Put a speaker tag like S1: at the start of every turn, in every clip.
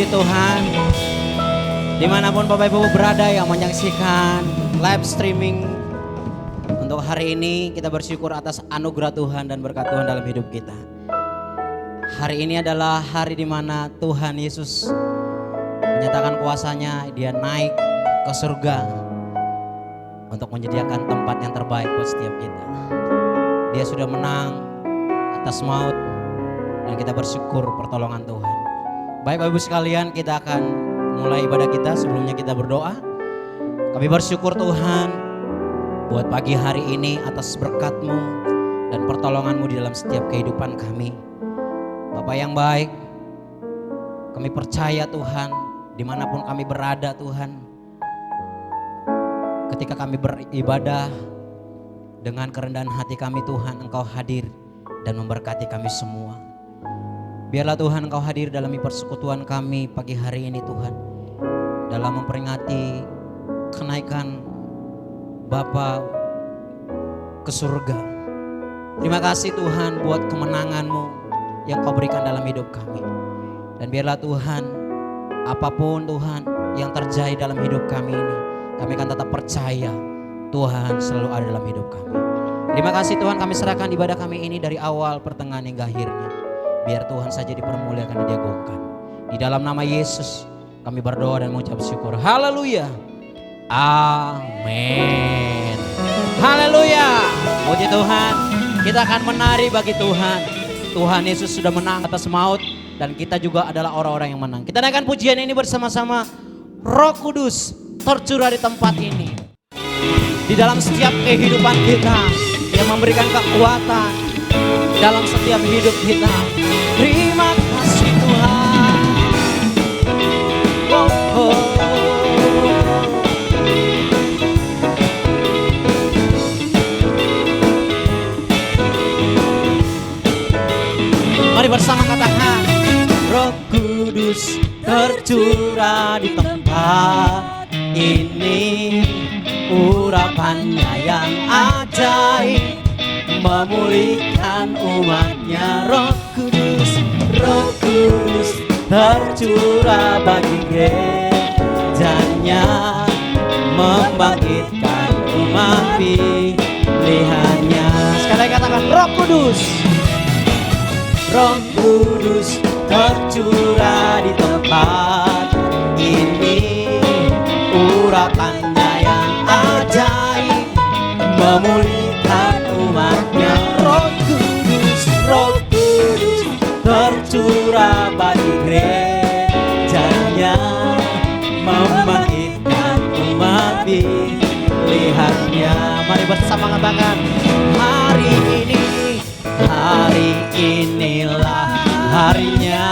S1: Puji Tuhan. Dimanapun Bapak Ibu berada yang menyaksikan live streaming untuk hari ini, kita bersyukur atas anugerah Tuhan dan berkat Tuhan dalam hidup kita. Hari ini adalah hari di mana Tuhan Yesus menyatakan kuasanya, dia naik ke surga untuk menyediakan tempat yang terbaik buat setiap kita. Dia sudah menang atas maut dan kita bersyukur pertolongan Tuhan. Baik Bapak Ibu sekalian, kita akan mulai ibadah kita. Sebelumnya kita berdoa. Kami bersyukur Tuhan buat pagi hari ini atas berkat-Mu dan pertolongan-Mu di dalam setiap kehidupan kami. Bapak yang baik, kami percaya Tuhan, dimanapun kami berada Tuhan, ketika kami beribadah dengan kerendahan hati kami Tuhan, Engkau hadir dan memberkati kami semua. Biarlah Tuhan Engkau hadir dalam persekutuan kami pagi hari ini Tuhan, dalam memperingati kenaikan Bapa ke surga. Terima kasih Tuhan buat kemenangan-Mu yang Kau berikan dalam hidup kami. Dan biarlah Tuhan, apapun Tuhan yang terjadi dalam hidup kami ini, kami akan tetap percaya Tuhan selalu ada dalam hidup kami. Terima kasih Tuhan, kami serahkan ibadah kami ini dari awal, pertengahan hingga akhirnya. Biar Tuhan saja dipermuliakan dan diagungkan. Di dalam nama Yesus kami berdoa dan mengucap syukur. Haleluya. Amin. Haleluya. Puji Tuhan. Kita akan menari bagi Tuhan. Tuhan Yesus sudah menang atas maut dan kita juga adalah orang-orang yang menang. Kita naikkan pujian ini bersama-sama. Roh Kudus tercurah di tempat ini. Di dalam setiap kehidupan kita, yang memberikan kekuatan dalam setiap hidup kita. Terima kasih Tuhan. Oh, oh. Mari bersama katakan, Roh Kudus tercurah di tempat ini. Urapannya yang ajaib memulihkan umatnya. Roh Kudus tercurah bagi gerejanya, membangkitkan umat pilihannya. Sekali lagi katakan, Roh Kudus tercurah di tempat ini. Urapannya yang ajaib memulihkan umatnya. Roh Kudus tercurah bagi gerejanya, membangkitkan umat pilihannya. Mari bersama katakan, hari inilah harinya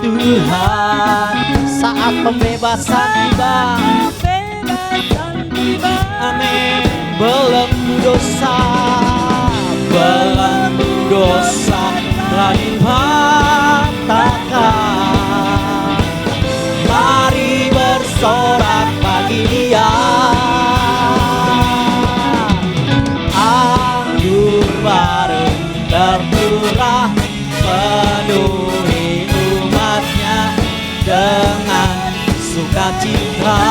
S1: Tuhan, saat pembebasan tiba. Amin. Belenggu dosa telah dipatahkan. Mari bersorak bagi Dia. Anggur baru tercurah, penuhi umatnya dengan sukacita.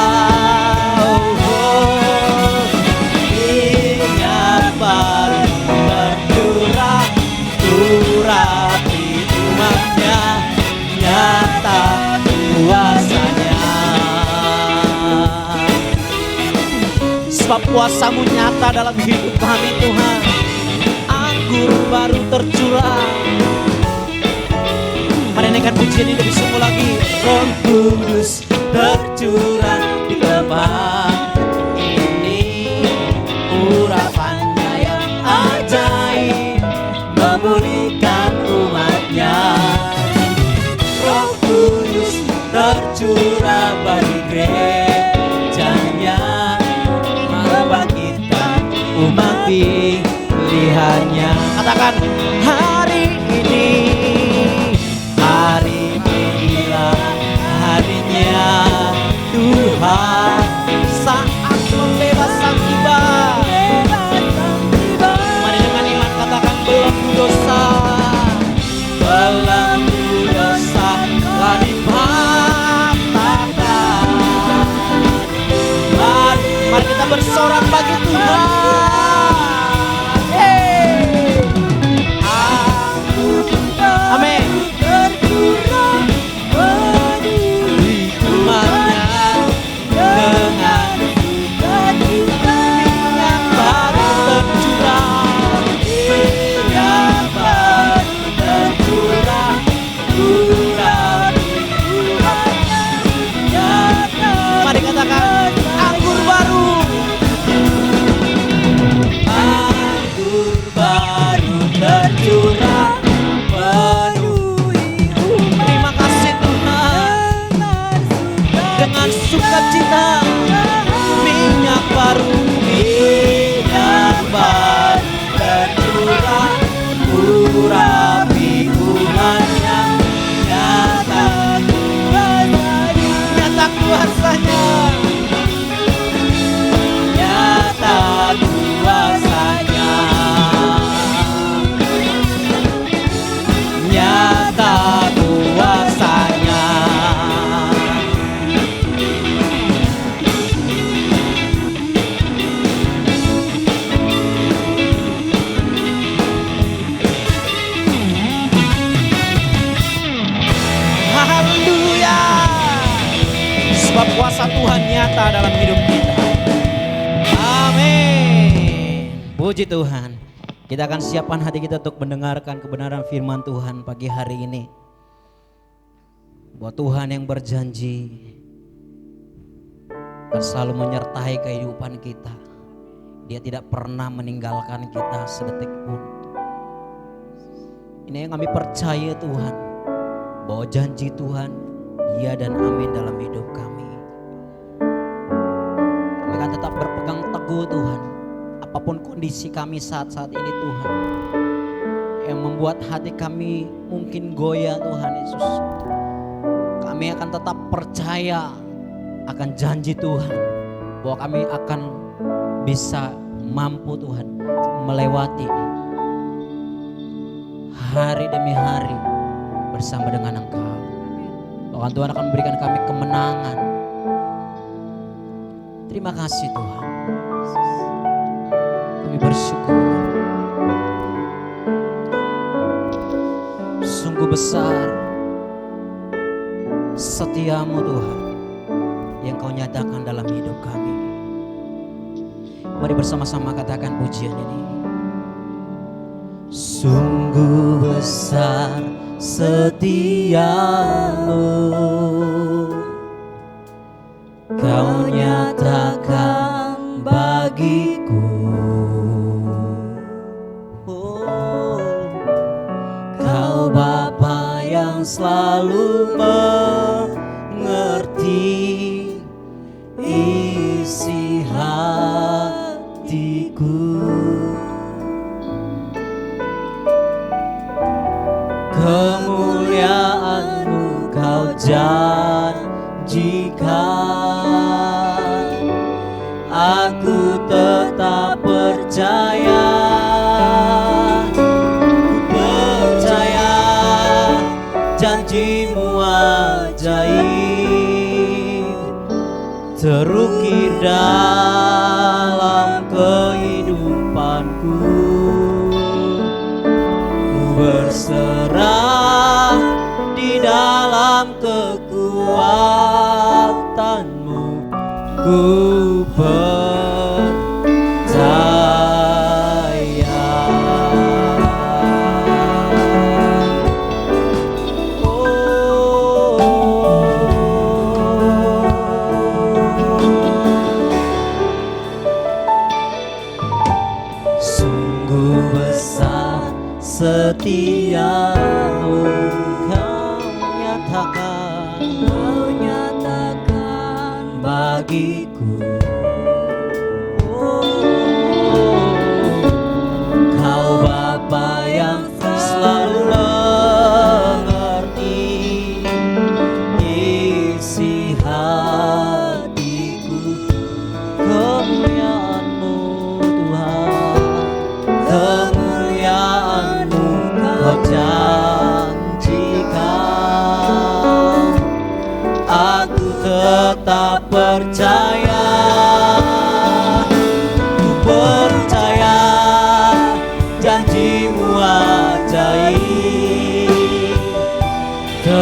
S1: Urapi umatnya, nyata kuasanya. Sebab kuasa-Mu nyata dalam hidup kami Tuhan. Anggur baru tercurah. Mari naikkan pujian ini lebih sungguh lagi. Roh Kudus tercurah di tempat ini. Urapannya yang ajaib memulihkan umatnya. Roh Kudus tercurah bagi gerejanya, membangkitkan umat pilihannya. Katakan, hari inilah harinya Tuhan, saat pembebasan tiba. Mari dengan iman katakan, belenggu dosa telah dipatahkan. bersorak bagi Tuhan. Amin. Mari katakan anggur baru. Anggur baru tercurah penuhi umat. Terima kasih Tuhan. Dengan sukacita minyak baru tercurah, urapi umatnya. Nyata kuasanya, nyata kuasanya, nyata kuasanya. Haleluya. Sebab kuasa Tuhan nyata dalam hidup kita. Amin. Puji Tuhan. Kita akan siapkan hati kita untuk mendengarkan kebenaran firman Tuhan pagi hari ini. Bahwa Tuhan yang berjanji akan selalu menyertai kehidupan kita. Dia tidak pernah meninggalkan kita sedetik pun. Ini yang kami percaya Tuhan, bahwa janji Tuhan ya dan amin dalam hidup kami. Kami akan tetap berpegang teguh Tuhan, apapun kondisi kami saat-saat ini Tuhan, yang membuat hati kami mungkin goyah Tuhan Yesus. Kami akan tetap percaya akan janji Tuhan, bahwa kami akan bisa mampu Tuhan melewati hari demi hari bersama dengan Engkau. Bahkan Tuhan akan memberikan kami kemenangan. Terima kasih Tuhan. Kami bersyukur. Sungguh besar setiamu Tuhan yang Kau nyatakan dalam hidup kami. Mari bersama-sama katakan pujian ini. Sungguh besar setiamu, Kau nyatakan bagiku. Oh, Kau Bapa yang selalu mengerti isi hatiku. Kemuliaan-Mu Kau janjikan, aku tetap percaya. Percaya janji-Mu ajaib, terukir dalam kehidupanku. Berserah di dalam kekuatan-Mu, ku percaya. Sungguh besar setiamu, Kau nyatakan bagiku. Kau Bapa yang selalu mengerti isi hatiku. Kemuliaan-Mu Tuhan, kemuliaan-Mu Kau janjikan, aku tetap percaya.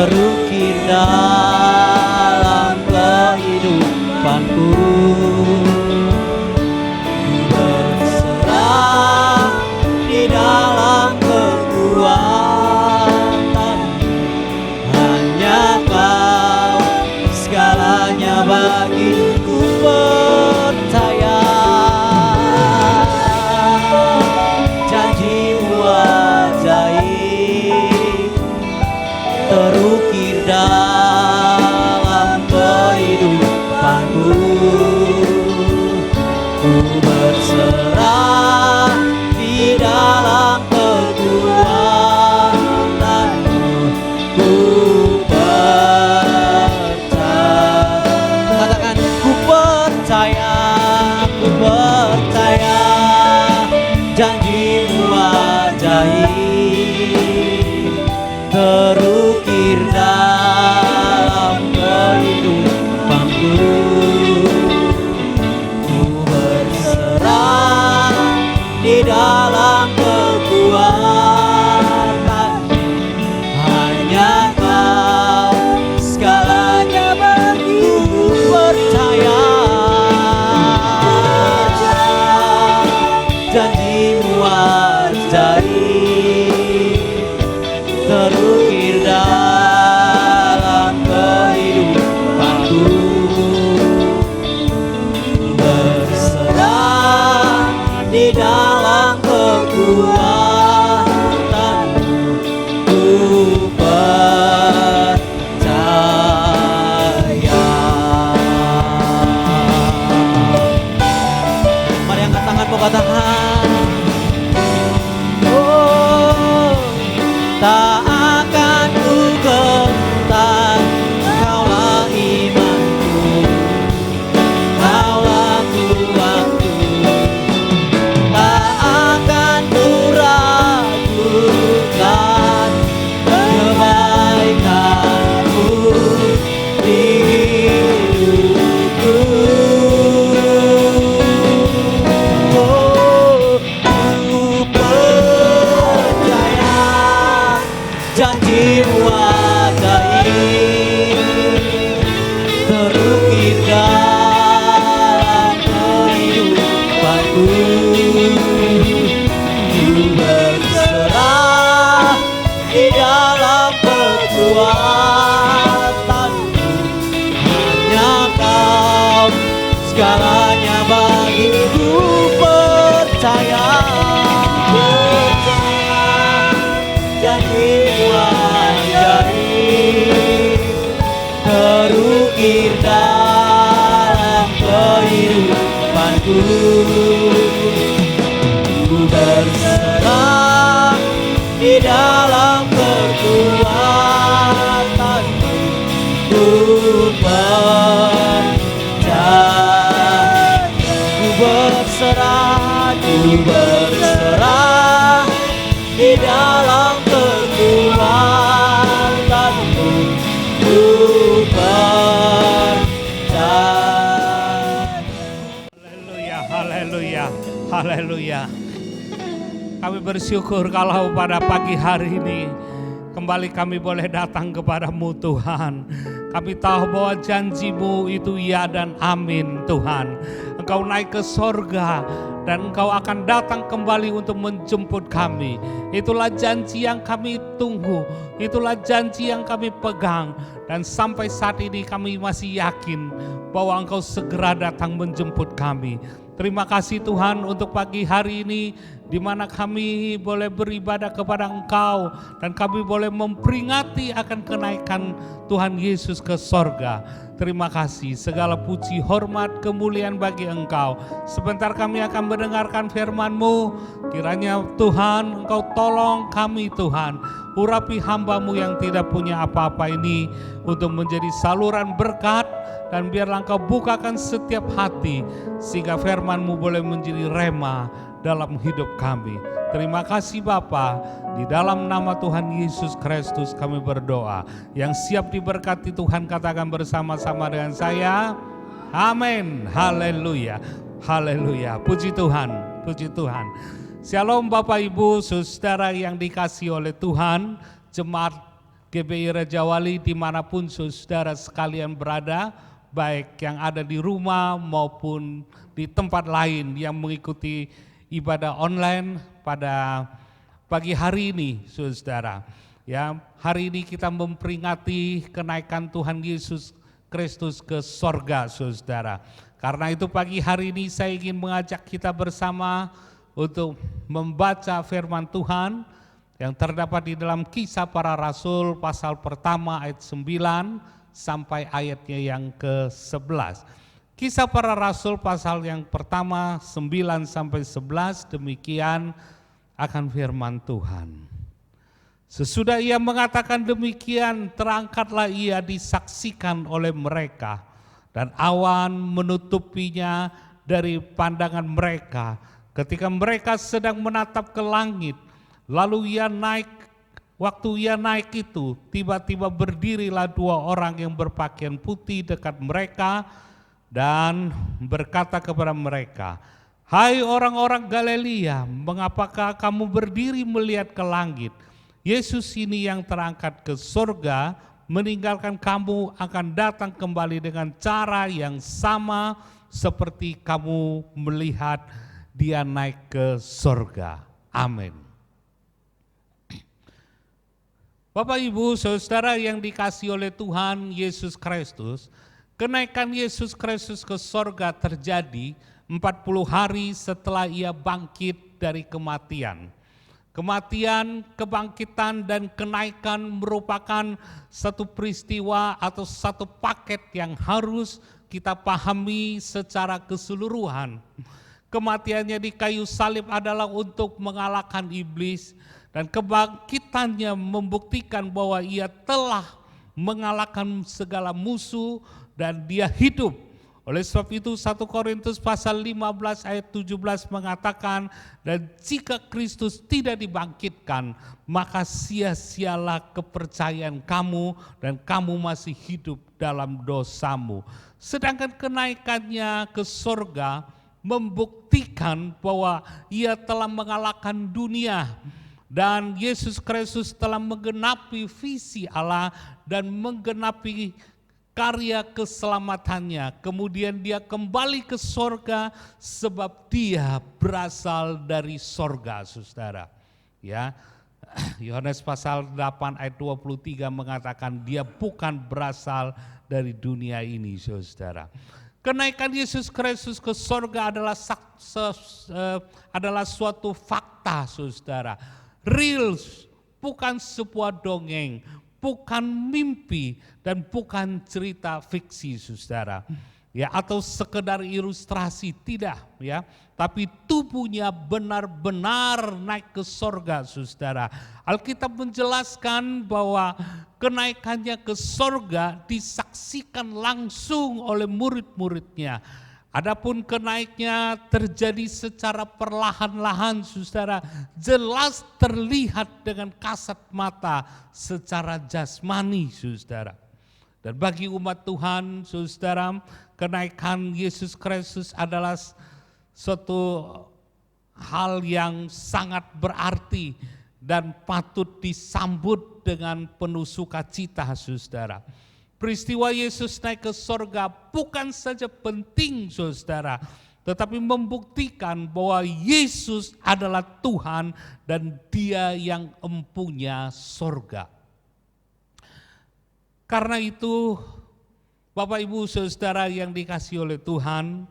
S1: terukir dalam kehidupanku. Ku berserah di dalam kekuatan, hanya Kau segalanya bagiku, percaya. Janji-Mu ajaib terukir dalam kehidupanku. Ku berserah di dalam kekuatan-Mu. Ku percaya. Katakan, ku percaya, ku percaya. Janji-Mu ajaib terukir dalam kehidupanku. Ku berserah di dalam kekuatan, hanya Kau segalanya bagiku, percaya. Janji-Mu ajaib terukir dalam kehidupanku. Berserah di dalam kekuatan-Mu. Ku percaya. Mari angkat tanganmu, katakan, oh, tak akan ku gentar. Kaulah imanku, Kaulah kuatku. Tak akan ku ragukan kebaikan-Mu di hidupku. Oh, ku percaya. Janji-Mu ajaib terukir dalam kehidupanku. Ku berserah di dalam kekuatan-Mu, hanya Kau segalanya bagiku, percaya. Janji-Mu ajaib terukir dalam kehidupanku. Ku berserah di dalam kekuatan-Mu. Ku percaya. Ku berserah, ku berserah di dalam kekuatan-Mu. Ku percaya.
S2: Haleluya, haleluya, haleluya. Kami bersyukur kalau pada pagi hari ini kembali kami boleh datang kepada-Mu Tuhan. Kami tahu bahwa janji-Mu itu ya dan amin Tuhan. Engkau naik ke sorga dan Engkau akan datang kembali untuk menjemput kami. Itulah janji yang kami tunggu, itulah janji yang kami pegang. Dan sampai saat ini kami masih yakin bahwa Engkau segera datang menjemput kami. Terima kasih Tuhan untuk pagi hari ini, di mana kami boleh beribadah kepada Engkau dan kami boleh memperingati akan kenaikan Tuhan Yesus ke sorga. Terima kasih, segala puji, hormat, kemuliaan bagi Engkau. Sebentar kami akan mendengarkan firman-Mu. Kiranya Tuhan Engkau tolong kami Tuhan, urapi hamba-Mu yang tidak punya apa-apa ini untuk menjadi saluran berkat. Dan biarlah Engkau bukakan setiap hati sehingga firman-Mu boleh menjadi rema dalam hidup kami. Terima kasih Bapa, di dalam nama Tuhan Yesus Kristus kami berdoa. Yang siap diberkati Tuhan katakan bersama-sama dengan saya, amin, haleluya, haleluya. Puji Tuhan, puji Tuhan. Shalom Bapak Ibu, saudara yang dikasihi oleh Tuhan, jemaat GBI Raja Wali dimanapun saudara sekalian berada, baik yang ada di rumah maupun di tempat lain yang mengikuti ibadah online pada pagi hari ini, saudara. Ya, hari ini kita memperingati kenaikan Tuhan Yesus Kristus ke sorga, saudara. Karena itu pagi hari ini saya ingin mengajak kita bersama untuk membaca firman Tuhan yang terdapat di dalam Kisah Para Rasul pasal pertama ayat 9 sampai ayatnya yang ke-11. Kisah Para Rasul pasal yang pertama 9 sampai 11, demikian akan firman Tuhan. Sesudah ia mengatakan demikian, terangkatlah ia disaksikan oleh mereka, dan awan menutupinya dari pandangan mereka ketika mereka sedang menatap ke langit. Lalu waktu ia naik itu, tiba-tiba berdirilah dua orang yang berpakaian putih dekat mereka dan berkata kepada mereka, "Hai orang-orang Galilea, mengapakah kamu berdiri melihat ke langit? Yesus ini yang terangkat ke surga, meninggalkan kamu akan datang kembali dengan cara yang sama seperti kamu melihat dia naik ke surga." Amin. Bapak Ibu Saudara yang dikasihi oleh Tuhan Yesus Kristus, kenaikan Yesus Kristus ke sorga terjadi 40 hari setelah ia bangkit dari kematian. Kematian, kebangkitan, dan kenaikan merupakan satu peristiwa atau satu paket yang harus kita pahami secara keseluruhan. Kematiannya di kayu salib adalah untuk mengalahkan iblis, dan kebangkitannya membuktikan bahwa ia telah mengalahkan segala musuh dan dia hidup. Oleh sebab itu 1 Korintus pasal 15 ayat 17 mengatakan, dan jika Kristus tidak dibangkitkan, maka sia-sialah kepercayaan kamu dan kamu masih hidup dalam dosamu. Sedangkan kenaikannya ke surga membuktikan bahwa ia telah mengalahkan dunia. Dan Yesus Kristus telah menggenapi visi Allah dan menggenapi karya keselamatannya. Kemudian dia kembali ke sorga sebab dia berasal dari sorga, saudara. Ya, Yohanes pasal 8 ayat 23 mengatakan dia bukan berasal dari dunia ini, saudara. Kenaikan Yesus Kristus ke sorga adalah suatu fakta, saudara. Real, bukan sebuah dongeng, bukan mimpi, dan bukan cerita fiksi, saudara. Ya, atau sekedar ilustrasi, tidak, ya. Tapi tubuhnya benar-benar naik ke sorga, saudara. Alkitab menjelaskan bahwa kenaikannya ke sorga disaksikan langsung oleh murid-muridnya. Adapun kenaiknya terjadi secara perlahan-lahan, saudara, jelas terlihat dengan kasat mata secara jasmani, saudara. Dan bagi umat Tuhan, saudara, kenaikan Yesus Kristus adalah suatu hal yang sangat berarti dan patut disambut dengan penuh sukacita, saudara. Peristiwa Yesus naik ke sorga bukan saja penting, saudara, tetapi membuktikan bahwa Yesus adalah Tuhan dan Dia yang empunya sorga. Karena itu, Bapak Ibu Saudara yang dikasihi oleh Tuhan,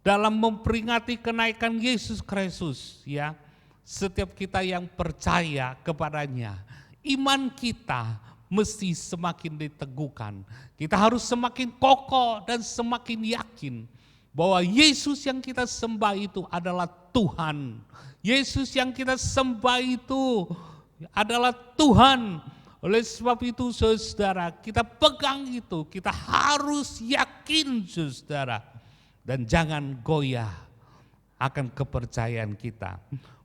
S2: dalam memperingati kenaikan Yesus Kristus, ya, setiap kita yang percaya kepadanya, iman kita mesti semakin diteguhkan. Kita harus semakin kokoh dan semakin yakin bahwa Yesus yang kita sembah itu adalah Tuhan. Yesus yang kita sembah itu adalah Tuhan. Oleh sebab itu, saudara, kita pegang itu, kita harus yakin, saudara, dan jangan goyah akan kepercayaan kita.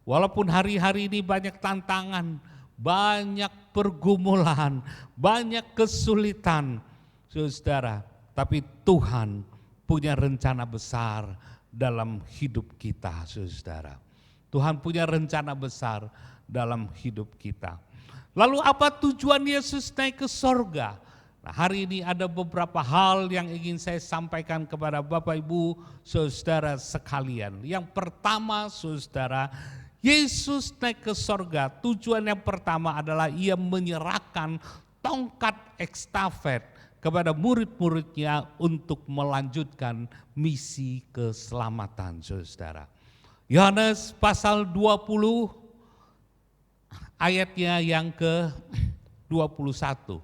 S2: Walaupun hari-hari ini banyak tantangan, banyak pergumulan, banyak kesulitan, saudara, tapi Tuhan punya rencana besar dalam hidup kita, saudara. Tuhan punya rencana besar dalam hidup kita. Lalu apa tujuan Yesus naik ke sorga? Nah, hari ini ada beberapa hal yang ingin saya sampaikan kepada Bapak Ibu Saudara sekalian. Yang pertama saudara, Yesus naik ke sorga, tujuan yang pertama adalah ia menyerahkan tongkat estafet kepada murid-muridnya untuk melanjutkan misi keselamatan saudara. Yohanes pasal 20 ayatnya yang ke-21.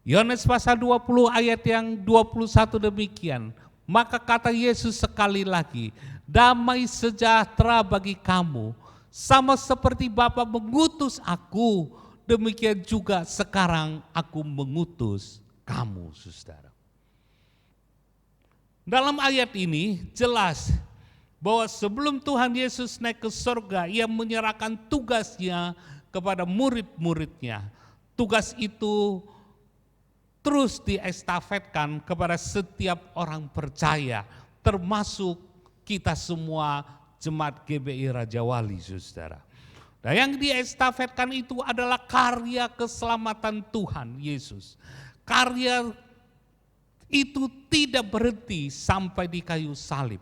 S2: Yohanes pasal 20 ayat yang 21 demikian. Maka kata Yesus sekali lagi, damai sejahtera bagi kamu, sama seperti Bapa mengutus aku, demikian juga sekarang aku mengutus kamu, saudara. Dalam ayat ini jelas bahwa sebelum Tuhan Yesus naik ke surga, ia menyerahkan tugasnya kepada murid-muridnya. Tugas itu terus diestafetkan kepada setiap orang percaya, termasuk kita semua jemaat GBI Raja Wali, saudara. Nah, yang diestafetkan itu adalah karya keselamatan Tuhan Yesus. Karya itu tidak berhenti sampai di kayu salib,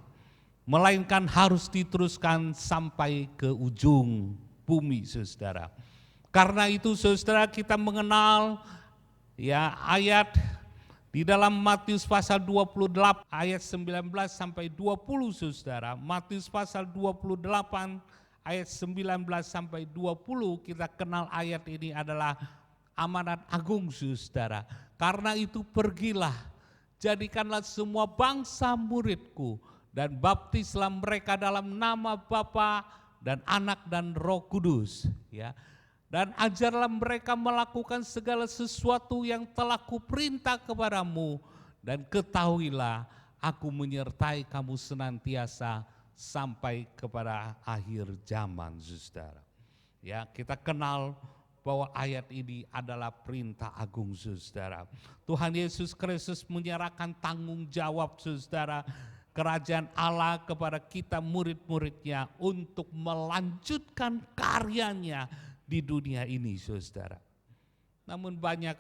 S2: melainkan harus diteruskan sampai ke ujung bumi, saudara. Karena itu saudara, kita mengenal ayat di dalam Matius pasal 28 ayat 19 sampai 20, saudara. Matius pasal 28 ayat 19 sampai 20, kita kenal ayat ini adalah amanat agung, saudara. Karena itu pergilah, jadikanlah semua bangsa muridku, dan baptislah mereka dalam nama Bapa dan Anak dan Roh Kudus, dan ajarlah mereka melakukan segala sesuatu yang telah kuperintah kepadamu, dan ketahuilah aku menyertai kamu senantiasa sampai kepada akhir zaman, saudara. Kita kenal bahwa ayat ini adalah perintah agung, saudara. Tuhan Yesus Kristus menyerahkan tanggung jawab, saudara, kerajaan Allah kepada kita murid-muridnya untuk melanjutkan karyanya di dunia ini, saudara. Namun banyak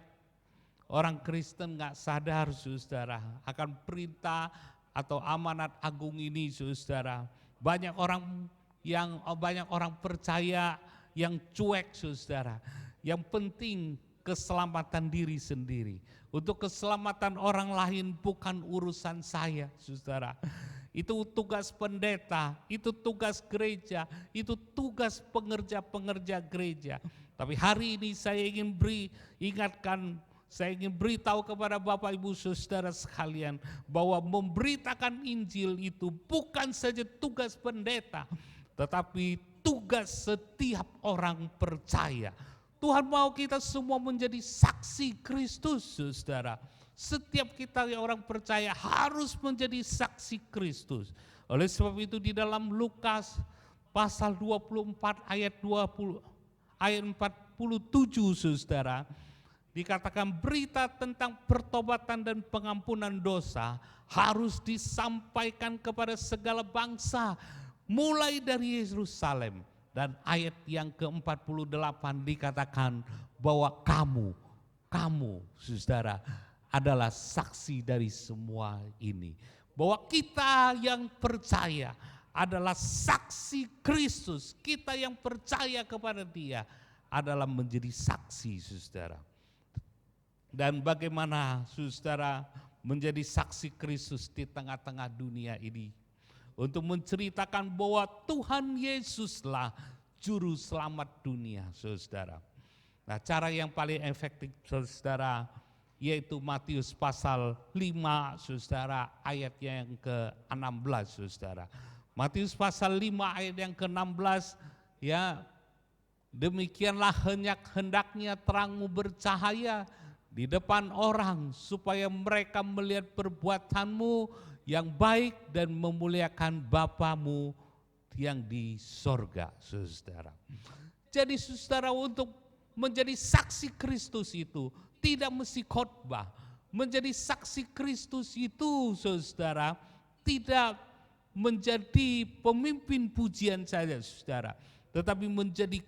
S2: orang Kristen gak sadar, saudara, akan perintah atau amanat agung ini, saudara. Banyak orang percaya yang cuek, saudara. Yang penting keselamatan diri sendiri. Untuk keselamatan orang lain bukan urusan saya, saudara. Itu tugas pendeta, itu tugas gereja, itu tugas pengerja-pengerja gereja. Tapi hari ini saya ingin beritahu kepada Bapak Ibu Saudara sekalian bahwa memberitakan Injil itu bukan saja tugas pendeta, tetapi tugas setiap orang percaya. Tuhan mau kita semua menjadi saksi Kristus, saudara. Setiap kita yang orang percaya harus menjadi saksi Kristus. Oleh sebab itu di dalam Lukas pasal 24 ayat 47, saudara, dikatakan berita tentang pertobatan dan pengampunan dosa harus disampaikan kepada segala bangsa, mulai dari Yerusalem. Dan ayat yang ke-48 dikatakan bahwa kamu saudara adalah saksi dari semua ini. Bahwa kita yang percaya adalah saksi Kristus. Kita yang percaya kepada Dia adalah menjadi saksi, saudara. Dan bagaimana saudara menjadi saksi Kristus di tengah-tengah dunia ini? Untuk menceritakan bahwa Tuhan Yesuslah juru selamat dunia, saudara. Nah, cara yang paling efektif, saudara, yaitu Matius pasal 5, saudara, ayatnya yang ke-16, saudara. Matius pasal 5 ayat yang ke-16, demikianlah hendaknya terangmu bercahaya di depan orang, supaya mereka melihat perbuatanmu yang baik dan memuliakan Bapamu yang di sorga, saudara. Jadi saudara, untuk menjadi saksi Kristus itu tidak mesti khotbah. Menjadi saksi Kristus itu, saudara, tidak menjadi pemimpin pujian saja saudara, tetapi menjadi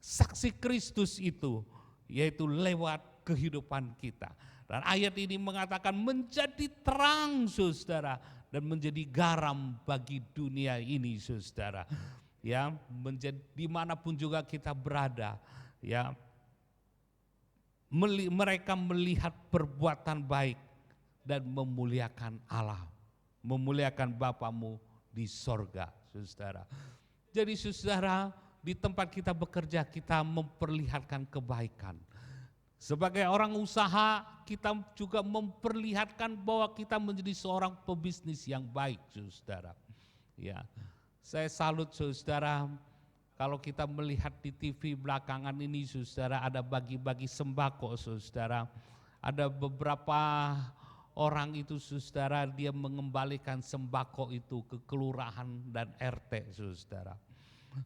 S2: saksi Kristus itu, yaitu lewat kehidupan kita. Dan ayat ini mengatakan menjadi terang saudara, dan menjadi garam bagi dunia ini saudara. Ya, menjadi dimanapun juga kita berada, ya, mereka melihat perbuatan baik dan memuliakan Allah, memuliakan Bapamu di sorga saudara. Jadi saudara, di tempat kita bekerja kita memperlihatkan kebaikan. Sebagai orang usaha kita juga memperlihatkan bahwa kita menjadi seorang pebisnis yang baik saudara. Ya, saya salut saudara kalau kita melihat di TV belakangan ini saudara, ada bagi-bagi sembako saudara. Ada beberapa orang itu saudara, dia mengembalikan sembako itu ke kelurahan dan RT saudara.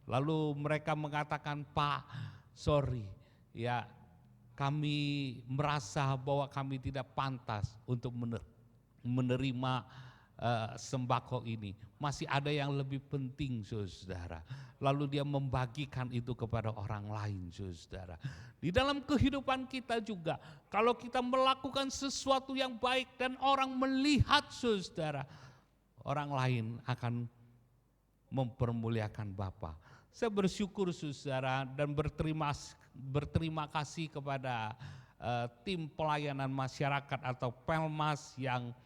S2: Lalu mereka mengatakan, Pak, sorry, ya kami merasa bahwa kami tidak pantas untuk menerima sembako ini. Masih ada yang lebih penting saudara. Lalu dia membagikan itu kepada orang lain saudara. Di dalam kehidupan kita juga, kalau kita melakukan sesuatu yang baik dan orang melihat saudara, orang lain akan mempermuliakan Bapa. Saya bersyukur saudara dan berterima kasih kepada tim pelayanan masyarakat atau Pelmas yang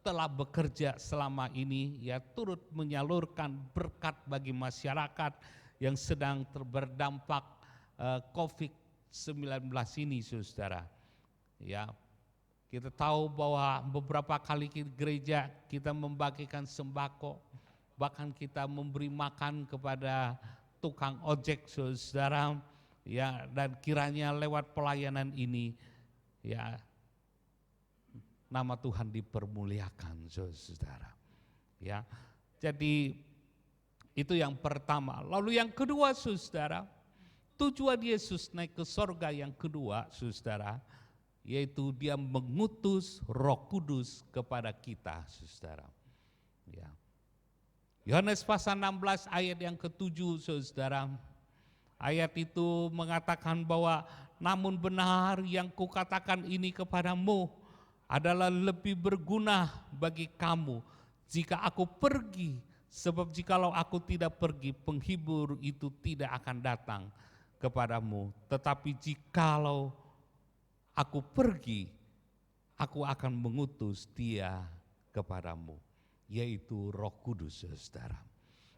S2: telah bekerja selama ini, ya, turut menyalurkan berkat bagi masyarakat yang sedang berdampak COVID-19 ini saudara. Ya, kita tahu bahwa beberapa kali gereja kita membagikan sembako, bahkan kita memberi makan kepada tukang ojek saudara, ya, dan kiranya lewat pelayanan ini, ya, nama Tuhan dipermuliakan saudara. Ya, jadi itu yang pertama. Lalu yang kedua saudara, tujuan Yesus naik ke sorga yang kedua saudara, yaitu dia mengutus Roh Kudus kepada kita saudara. Ya. Yohanes pasal 16 ayat yang ke-7 saudara. Ayat itu mengatakan bahwa namun benar yang kukatakan ini kepadamu adalah lebih berguna bagi kamu jika aku pergi. Sebab jikalau aku tidak pergi, penghibur itu tidak akan datang kepadamu. Tetapi jikalau aku pergi, aku akan mengutus dia kepadamu, yaitu Roh Kudus saudara.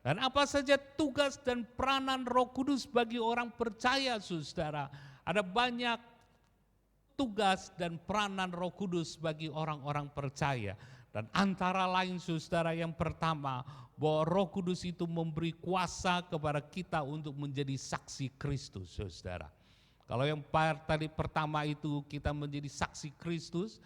S2: Dan apa saja tugas dan peranan Roh Kudus bagi orang percaya saudara? Ada banyak tugas dan peranan Roh Kudus bagi orang-orang percaya. Dan antara lain saudara, yang pertama, bahwa Roh Kudus itu memberi kuasa kepada kita untuk menjadi saksi Kristus saudara. Kalau yang tadi pertama itu kita menjadi saksi Kristus,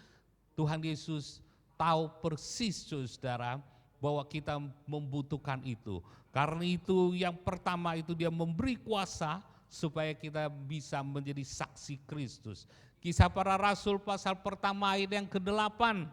S2: Tuhan Yesus tahu persis saudara bahwa kita membutuhkan itu. Karena itu yang pertama itu dia memberi kuasa supaya kita bisa menjadi saksi Kristus. Kisah para Rasul pasal pertama ayat yang ke-8,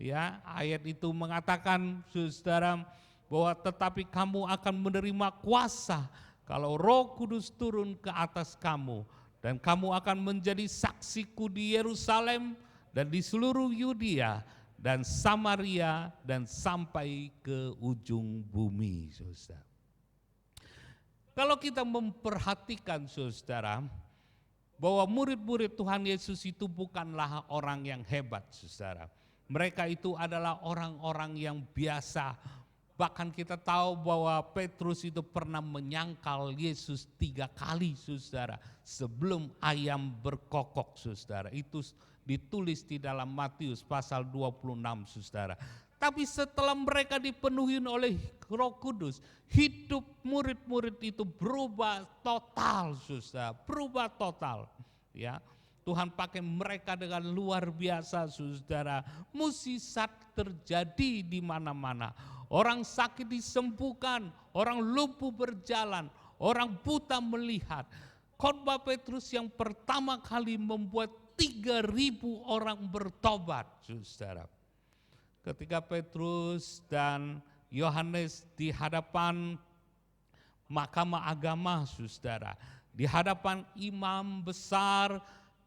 S2: ya, ayat itu mengatakan saudara bahwa tetapi kamu akan menerima kuasa kalau Roh Kudus turun ke atas kamu, dan kamu akan menjadi saksiku di Yerusalem dan di seluruh Yudea dan Samaria dan sampai ke ujung bumi saudara. Kalau kita memperhatikan saudara, bahwa murid-murid Tuhan Yesus itu bukanlah orang yang hebat saudara. Mereka itu adalah orang-orang yang biasa. Bahkan kita tahu bahwa Petrus itu pernah menyangkal Yesus 3 kali saudara, sebelum ayam berkokok saudara. Itu ditulis di dalam Matius pasal 26 saudara. Tapi setelah mereka dipenuhi oleh Roh Kudus, hidup murid-murid itu berubah total saudara, berubah total. Ya, Tuhan pakai mereka dengan luar biasa saudara. Mukjizat terjadi di mana-mana. Orang sakit disembuhkan, orang lumpuh berjalan, orang buta melihat. Khotbah Petrus yang pertama kali membuat 3.000 orang bertobat saudara. ketika Petrus dan Yohanes di hadapan Mahkamah Agama, saudara, di hadapan imam besar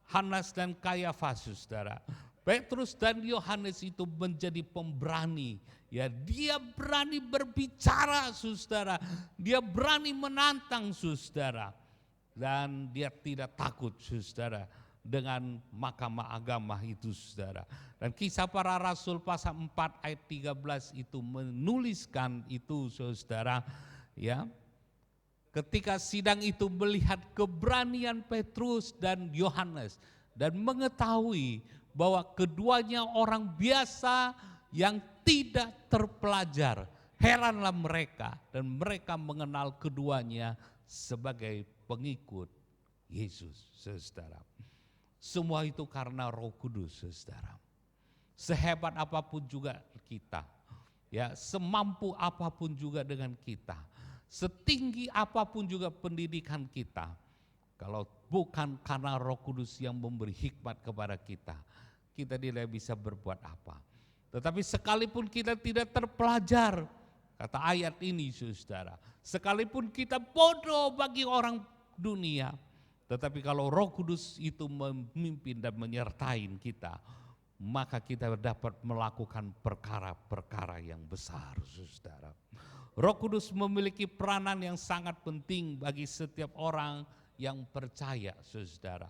S2: Hanas dan Kayafas, saudara. Petrus dan Yohanes itu menjadi pemberani. Ya, dia berani berbicara, saudara. Dia berani menantang, saudara. Dan dia tidak takut, saudara, dengan Mahkamah Agama itu, saudara. Dan Kisah Para Rasul pasal 4 ayat 13 itu menuliskan itu, saudara, ya. Ketika sidang itu melihat keberanian Petrus dan Yohanes dan mengetahui bahwa keduanya orang biasa yang tidak terpelajar, heranlah mereka dan mereka mengenal keduanya sebagai pengikut Yesus, saudara. Semua itu karena Roh Kudus, saudara. Sehebat apapun juga kita, ya, semampu apapun juga dengan kita, setinggi apapun juga pendidikan kita, kalau bukan karena Roh Kudus yang memberi hikmat kepada kita, kita tidak bisa berbuat apa. Tetapi sekalipun kita tidak terpelajar, kata ayat ini, saudara, sekalipun kita bodoh bagi orang dunia, tetapi kalau Roh Kudus itu memimpin dan menyertai kita, maka kita dapat melakukan perkara-perkara yang besar, saudara. Roh Kudus memiliki peranan yang sangat penting bagi setiap orang yang percaya, saudara.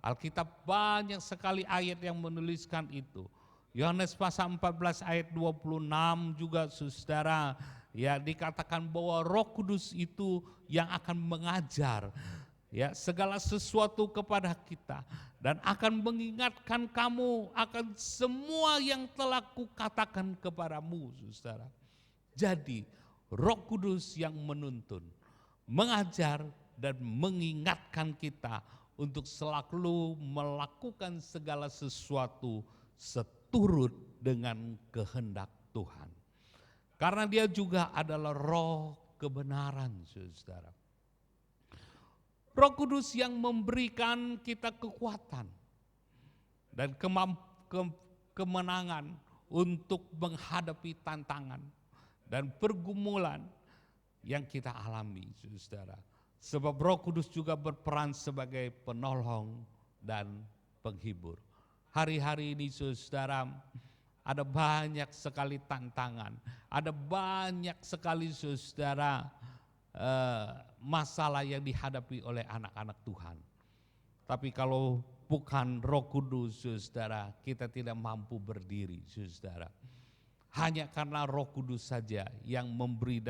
S2: Alkitab banyak sekali ayat yang menuliskan itu. Yohanes pasal 14 ayat 26 juga, saudara, ya, dikatakan bahwa Roh Kudus itu yang akan mengajar, ya, segala sesuatu kepada kita dan akan mengingatkan kamu akan semua yang telah kukatakan kepadamu, saudara. Jadi Roh Kudus yang menuntun, mengajar dan mengingatkan kita untuk selalu melakukan segala sesuatu seturut dengan kehendak Tuhan. Karena dia juga adalah Roh kebenaran, saudara. Roh Kudus yang memberikan kita kekuatan dan kemenangan untuk menghadapi tantangan dan pergumulan yang kita alami, saudara. Sebab Roh Kudus juga berperan sebagai penolong dan penghibur. Hari-hari ini, saudara, ada banyak sekali tantangan, ada banyak sekali, saudara, masalah yang dihadapi oleh anak-anak Tuhan. Tapi kalau bukan Roh Kudus, saudara, kita tidak mampu berdiri, saudara. Hanya karena Roh Kudus saja yang memberi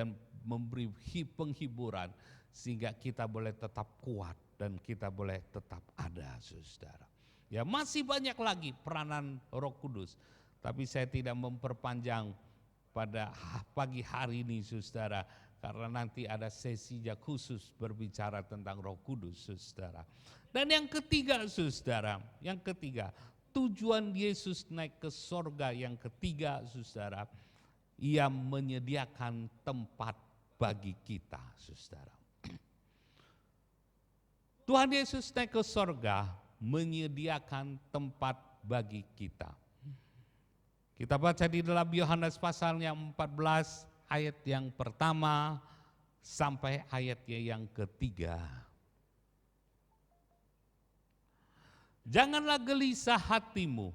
S2: penghiburan sehingga kita boleh tetap kuat dan kita boleh tetap ada, saudara. Ya, masih banyak lagi peranan Roh Kudus, tapi saya tidak memperpanjang pada pagi hari ini, saudara, karena nanti ada sesi khusus berbicara tentang Roh Kudus, saudara. Dan yang ketiga, saudara, tujuan Yesus naik ke sorga yang ketiga, saudara, ia menyediakan tempat bagi kita, saudara. Tuhan Yesus naik ke sorga menyediakan tempat bagi kita. Kita baca di dalam Yohanes pasalnya 14 ayat yang pertama sampai ayatnya yang ketiga. Janganlah gelisah hatimu,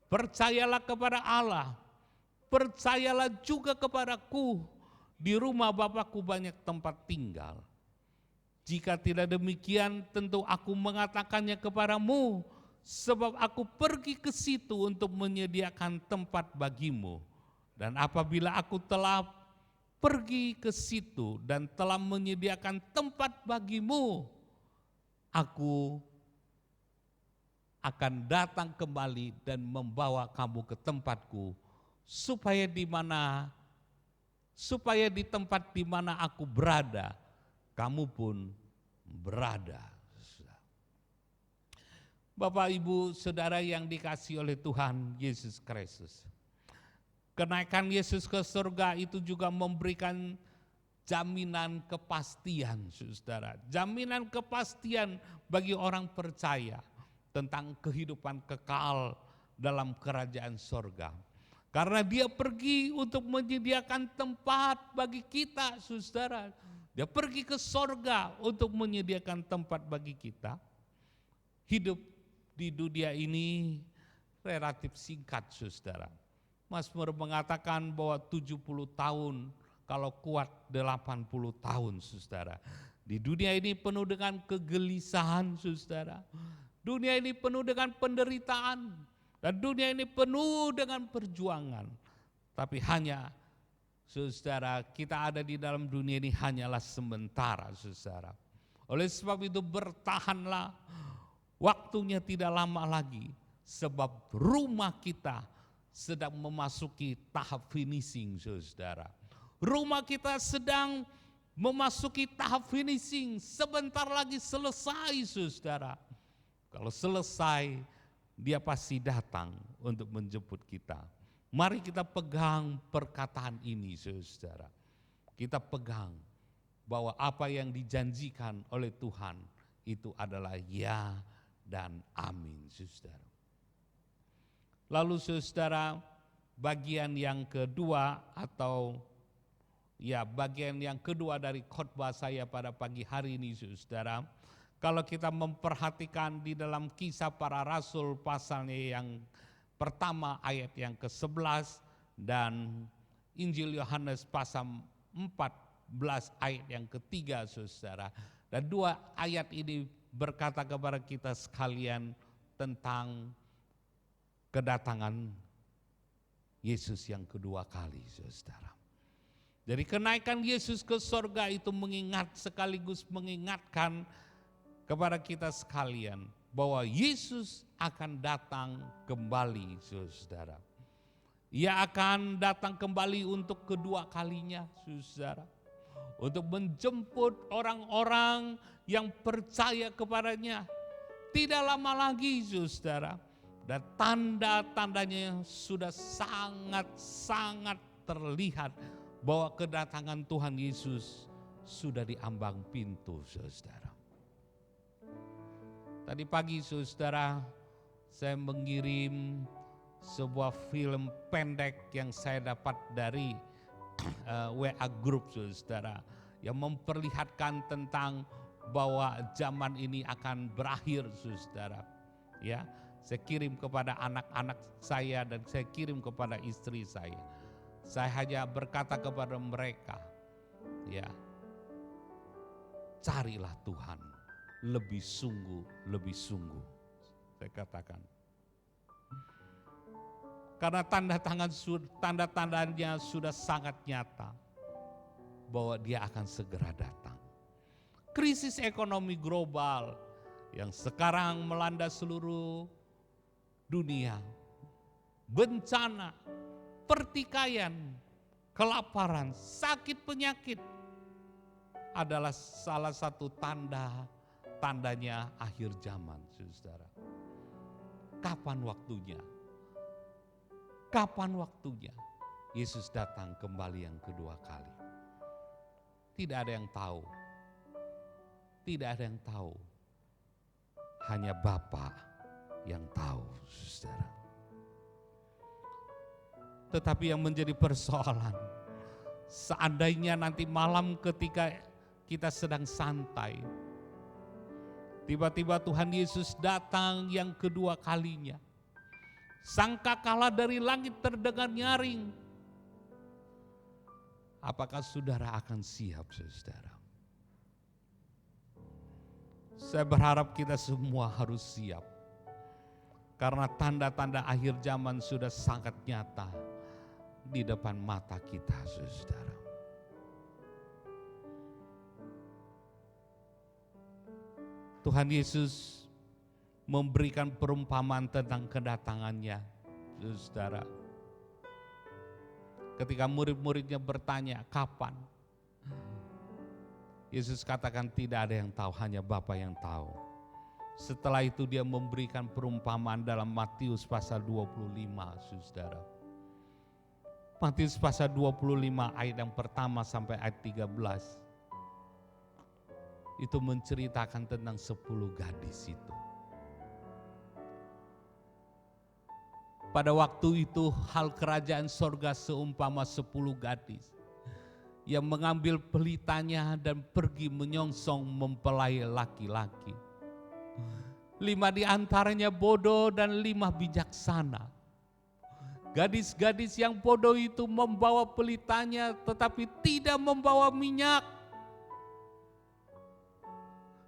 S2: percayalah kepada Allah, percayalah juga kepadaku, di rumah Bapakku banyak tempat tinggal. Jika tidak demikian, tentu aku mengatakannya kepadamu, sebab aku pergi ke situ untuk menyediakan tempat bagimu. Dan apabila aku telah pergi ke situ dan telah menyediakan tempat bagimu, aku akan datang kembali dan membawa kamu ke tempatku, supaya di tempat di mana aku berada, kamu pun berada. Bapak, Ibu, Saudara yang dikasihi oleh Tuhan Yesus Kristus, kenaikan Yesus ke surga itu juga memberikan jaminan kepastian, saudara. Jaminan kepastian bagi orang percaya tentang kehidupan kekal dalam kerajaan surga. Karena dia pergi untuk menyediakan tempat bagi kita, saudara. Dia pergi ke sorga untuk menyediakan tempat bagi kita. Hidup di dunia ini relatif singkat, saudara. Mazmur mengatakan bahwa 70 tahun, kalau kuat 80 tahun, saudara. Di dunia ini penuh dengan kegelisahan, saudara. Dunia ini penuh dengan penderitaan. Dan dunia ini penuh dengan perjuangan. Tapi hanya, saudara, kita ada di dalam dunia ini hanyalah sementara, saudara. Oleh sebab itu bertahanlah, waktunya tidak lama lagi. Sebab rumah kita sedang memasuki tahap finishing, saudara. Rumah kita sedang memasuki tahap finishing, sebentar lagi selesai, saudara. Kalau selesai, dia pasti datang untuk menjemput kita. Mari kita pegang perkataan ini, saudara. Kita pegang bahwa apa yang dijanjikan oleh Tuhan itu adalah ya dan amin, saudara. Lalu saudara, bagian yang kedua atau bagian yang kedua dari khotbah saya pada pagi hari ini, saudara. Kalau kita memperhatikan di dalam Kisah Para Rasul pasalnya yang pertama ayat yang ke-11 dan Injil Yohanes pasal 14 ayat yang ketiga, saudara. Dan dua ayat ini berkata kepada kita sekalian tentang kedatangan Yesus yang kedua kali, saudara. Jadi kenaikan Yesus ke sorga itu sekaligus mengingatkan kepada kita sekalian bahwa Yesus akan datang kembali, saudara. Ia akan datang kembali untuk kedua kalinya, saudara. Untuk menjemput orang-orang yang percaya kepadanya. Tidak lama lagi, saudara. Dan tanda-tandanya sudah sangat-sangat terlihat bahwa kedatangan Tuhan Yesus sudah di ambang pintu, saudara. Tadi pagi, saudara, saya mengirim sebuah film pendek yang saya dapat dari WA Group, saudara, yang memperlihatkan tentang bahwa zaman ini akan berakhir, saudara. Ya, saya kirim kepada anak-anak saya dan saya kirim kepada istri saya. Saya hanya berkata kepada mereka, ya, carilah Tuhan lebih sungguh, lebih sungguh. Saya katakan, karena tanda-tandanya sudah sangat nyata bahwa Dia akan segera datang. Krisis ekonomi global yang sekarang melanda seluruh dunia, bencana, pertikaian, kelaparan, sakit penyakit adalah salah satu tandanya akhir zaman, saudara. Kapan waktunya? Kapan waktunya Yesus datang kembali yang kedua kali? Tidak ada yang tahu. Tidak ada yang tahu. Hanya Bapa yang tahu, saudara. Tetapi yang menjadi persoalan, seandainya nanti malam ketika kita sedang santai, tiba-tiba Tuhan Yesus datang yang kedua kalinya. Sangkakala dari langit terdengar nyaring. Apakah saudara akan siap, saudara? Saya berharap kita semua harus siap. Karena tanda-tanda akhir zaman sudah sangat nyata di depan mata kita, saudara. Tuhan Yesus memberikan perumpamaan tentang kedatangannya, saudara. Ketika murid-muridnya bertanya, kapan? Yesus katakan tidak ada yang tahu, hanya Bapa yang tahu. Setelah itu dia memberikan perumpamaan dalam Matius pasal 25, saudara. Matius pasal 25 ayat yang pertama sampai ayat 13. Itu menceritakan tentang 10 gadis itu. Pada waktu itu hal kerajaan sorga seumpama 10 gadis yang mengambil pelitanya dan pergi menyongsong mempelai laki-laki. 5 di antaranya bodoh dan 5 bijaksana. Gadis-gadis yang bodoh itu membawa pelitanya tetapi tidak membawa minyak.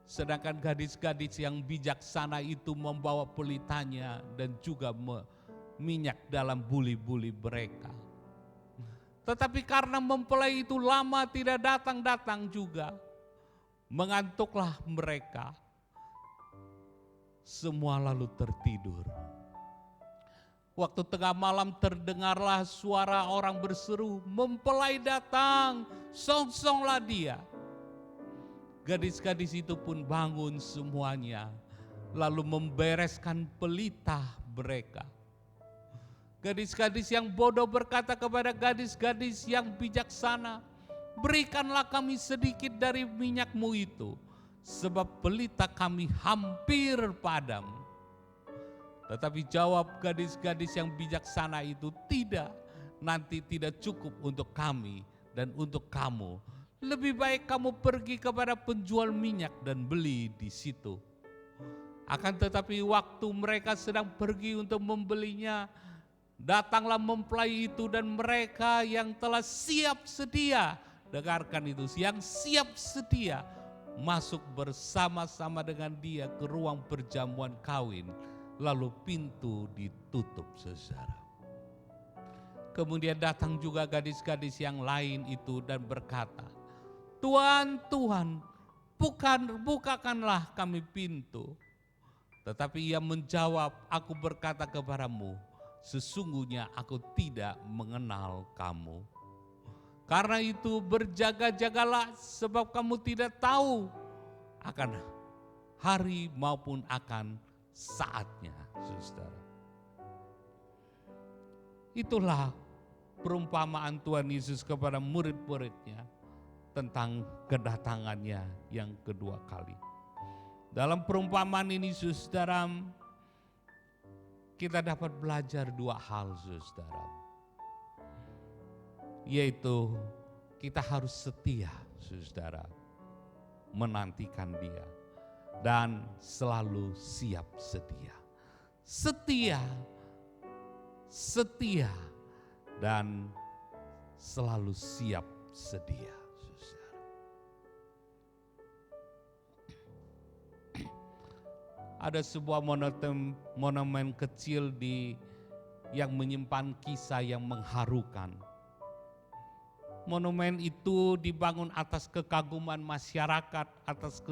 S2: Sedangkan gadis-gadis yang bijaksana itu membawa pelitanya dan juga minyak dalam buli-buli mereka. Tetapi karena mempelai itu lama tidak datang-datang juga, mengantuklah mereka. Semua lalu tertidur. Waktu tengah malam terdengarlah suara orang berseru, "Mempelai datang, songsonglah dia." Gadis-gadis itu pun bangun semuanya, lalu membereskan pelita mereka. Gadis-gadis yang bodoh berkata kepada gadis-gadis yang bijaksana, "Berikanlah kami sedikit dari minyakmu itu, sebab pelita kami hampir padam." Tetapi jawab gadis-gadis yang bijaksana itu, "Tidak, nanti tidak cukup untuk kami dan untuk kamu. Lebih baik kamu pergi kepada penjual minyak dan beli di situ." Akan tetapi waktu mereka sedang pergi untuk membelinya, datanglah mempelai itu dan mereka yang telah siap sedia, dengarkan itu, yang siap sedia, masuk bersama-sama dengan dia ke ruang perjamuan kawin, lalu pintu ditutup, saudara. Kemudian datang juga gadis-gadis yang lain itu dan berkata, "Tuhan, Tuhan, bukakanlah kami pintu." Tetapi ia menjawab, "Aku berkata kepadamu, sesungguhnya aku tidak mengenal kamu. Karena itu berjaga-jagalah, sebab kamu tidak tahu akan hari maupun akan saatnya." Saudara, itulah perumpamaan Tuhan Yesus kepada murid-muridnya tentang kedatangannya yang kedua kali. Dalam perumpamaan ini, saudara, kita dapat belajar 2 hal, saudara. Yaitu kita harus setia, saudara, menantikan dia dan selalu siap sedia. Setia dan selalu siap sedia, saudara. Ada sebuah monumen kecil yang menyimpan kisah yang mengharukan. Monumen itu dibangun atas kekaguman masyarakat, atas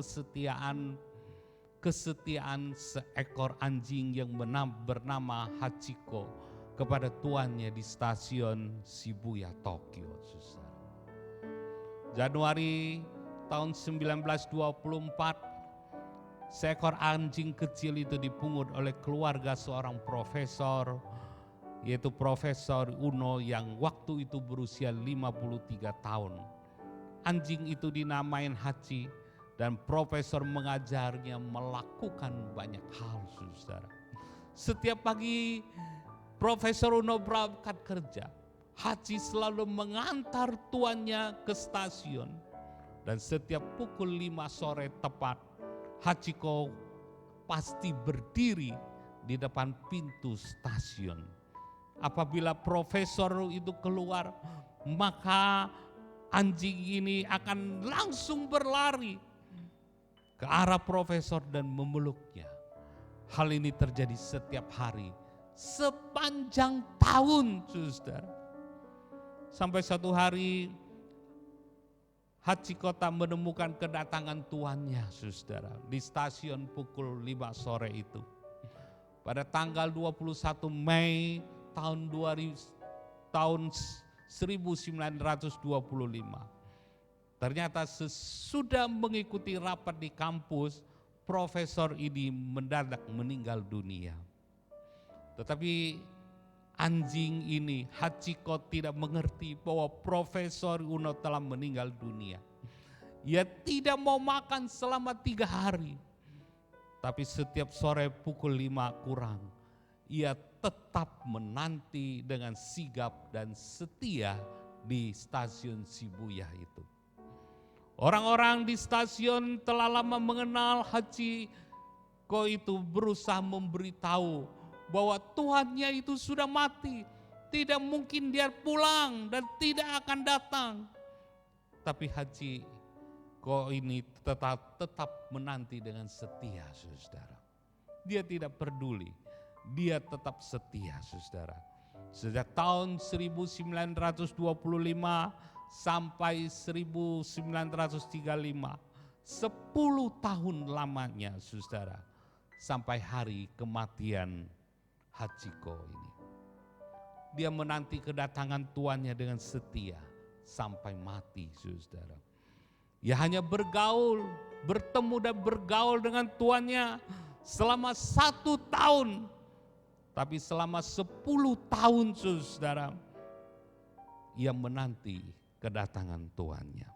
S2: kesetiaan seekor anjing yang bernama Hachiko kepada tuannya di stasiun Shibuya, Tokyo. Januari tahun 1924, seekor anjing kecil itu dipungut oleh keluarga seorang profesor, yaitu Profesor Uno yang waktu itu berusia 53 tahun. Anjing itu dinamain Hachi dan profesor mengajarnya melakukan banyak hal, saudara. Setiap pagi Profesor Uno berangkat kerja, Hachi selalu mengantar tuannya ke stasiun. Dan setiap pukul 5 sore tepat, Hachiko pasti berdiri di depan pintu stasiun. Apabila profesor itu keluar, maka anjing ini akan langsung berlari ke arah profesor dan memeluknya. Hal ini terjadi setiap hari, sepanjang tahun, saudara. Sampai satu hari Hachiko tak menemukan kedatangan tuannya, saudara, di stasiun pukul 5 sore itu. Pada tanggal 21 Mei tahun 1925. Ternyata sesudah mengikuti rapat di kampus, profesor ini mendadak meninggal dunia. Tetapi anjing ini, Hachiko, tidak mengerti bahwa Profesor Uno telah meninggal dunia. Ia tidak mau makan selama 3 hari. Tapi setiap sore pukul 5 kurang, ia tetap menanti dengan sigap dan setia di stasiun Shibuya itu. Orang-orang di stasiun telah lama mengenal Hachiko itu berusaha memberitahu bahwa Tuhannya itu sudah mati. Tidak mungkin dia pulang dan tidak akan datang. Tapi Hachiko ini tetap menanti dengan setia, saudara. Dia tidak peduli, dia tetap setia, saudara. Sejak tahun 1925 sampai 1935, 10 tahun lamanya, saudara, sampai hari kematian Hachiko ini. Dia menanti kedatangan tuannya dengan setia sampai mati, saudara. Ia hanya bertemu dan bergaul dengan tuannya selama 1 tahun. Tapi selama 10 tahun, saudara, ia menanti kedatangan tuannya.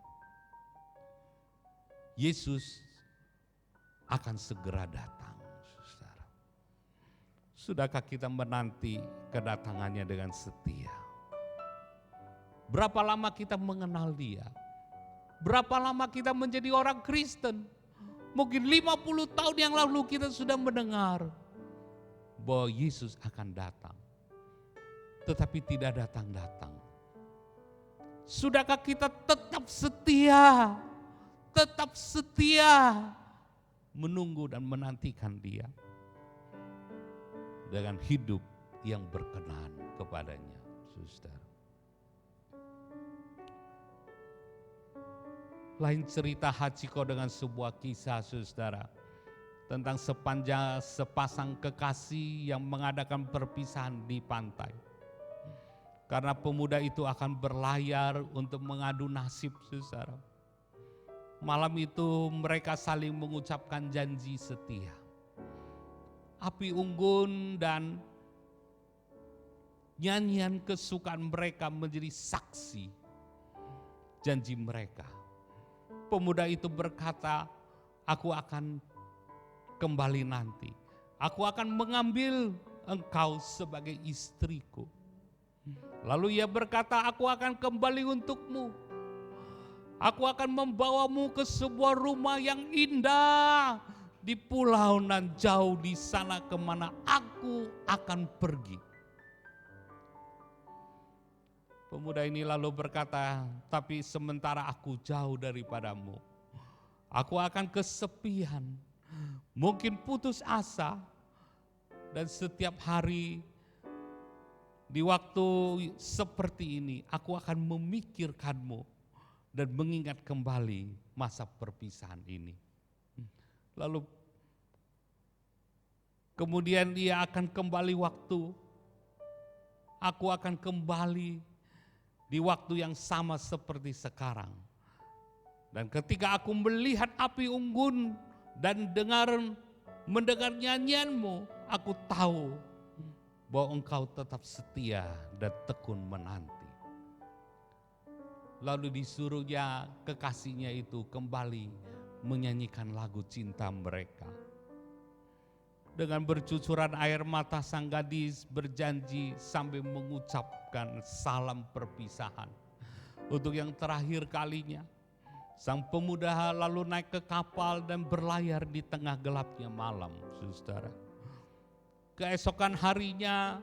S2: Yesus akan segera datang, saudara. Sudahkah kita menanti kedatangannya dengan setia? Berapa lama kita mengenal dia? Berapa lama kita menjadi orang Kristen? Mungkin 50 tahun yang lalu kita sudah mendengar bahwa Yesus akan datang. Tetapi tidak datang-datang. Sudahkah kita tetap setia menunggu dan menantikan dia dengan hidup yang berkenan kepadanya, saudara. Lain cerita Hachiko dengan sebuah kisah, saudara, tentang sepasang kekasih yang mengadakan perpisahan di pantai. Karena pemuda itu akan berlayar untuk mengadu nasib, saudara. Malam itu mereka saling mengucapkan janji setia. Api unggun dan nyanyian kesukaan mereka menjadi saksi janji mereka. Pemuda itu berkata, aku akan kembali nanti. Aku akan mengambil engkau sebagai istriku. Lalu ia berkata, aku akan kembali untukmu. Aku akan membawamu ke sebuah rumah yang indah di pulau nan jauh di sana kemana aku akan pergi. Pemuda ini lalu berkata, tapi sementara aku jauh daripadamu, aku akan kesepian, mungkin putus asa, dan setiap hari di waktu seperti ini aku akan memikirkanmu dan mengingat kembali masa perpisahan ini. Lalu kemudian dia akan kembali waktu, aku akan kembali di waktu yang sama seperti sekarang. Dan ketika aku melihat api unggun dan mendengar nyanyianmu, aku tahu bahwa engkau tetap setia dan tekun menanti. Lalu disuruhnya kekasihnya itu kembali menyanyikan lagu cinta mereka. Dengan bercucuran air mata sang gadis berjanji sambil mengucapkan salam perpisahan. Untuk yang terakhir kalinya, sang pemuda lalu naik ke kapal dan berlayar di tengah gelapnya malam, saudara. Keesokan harinya,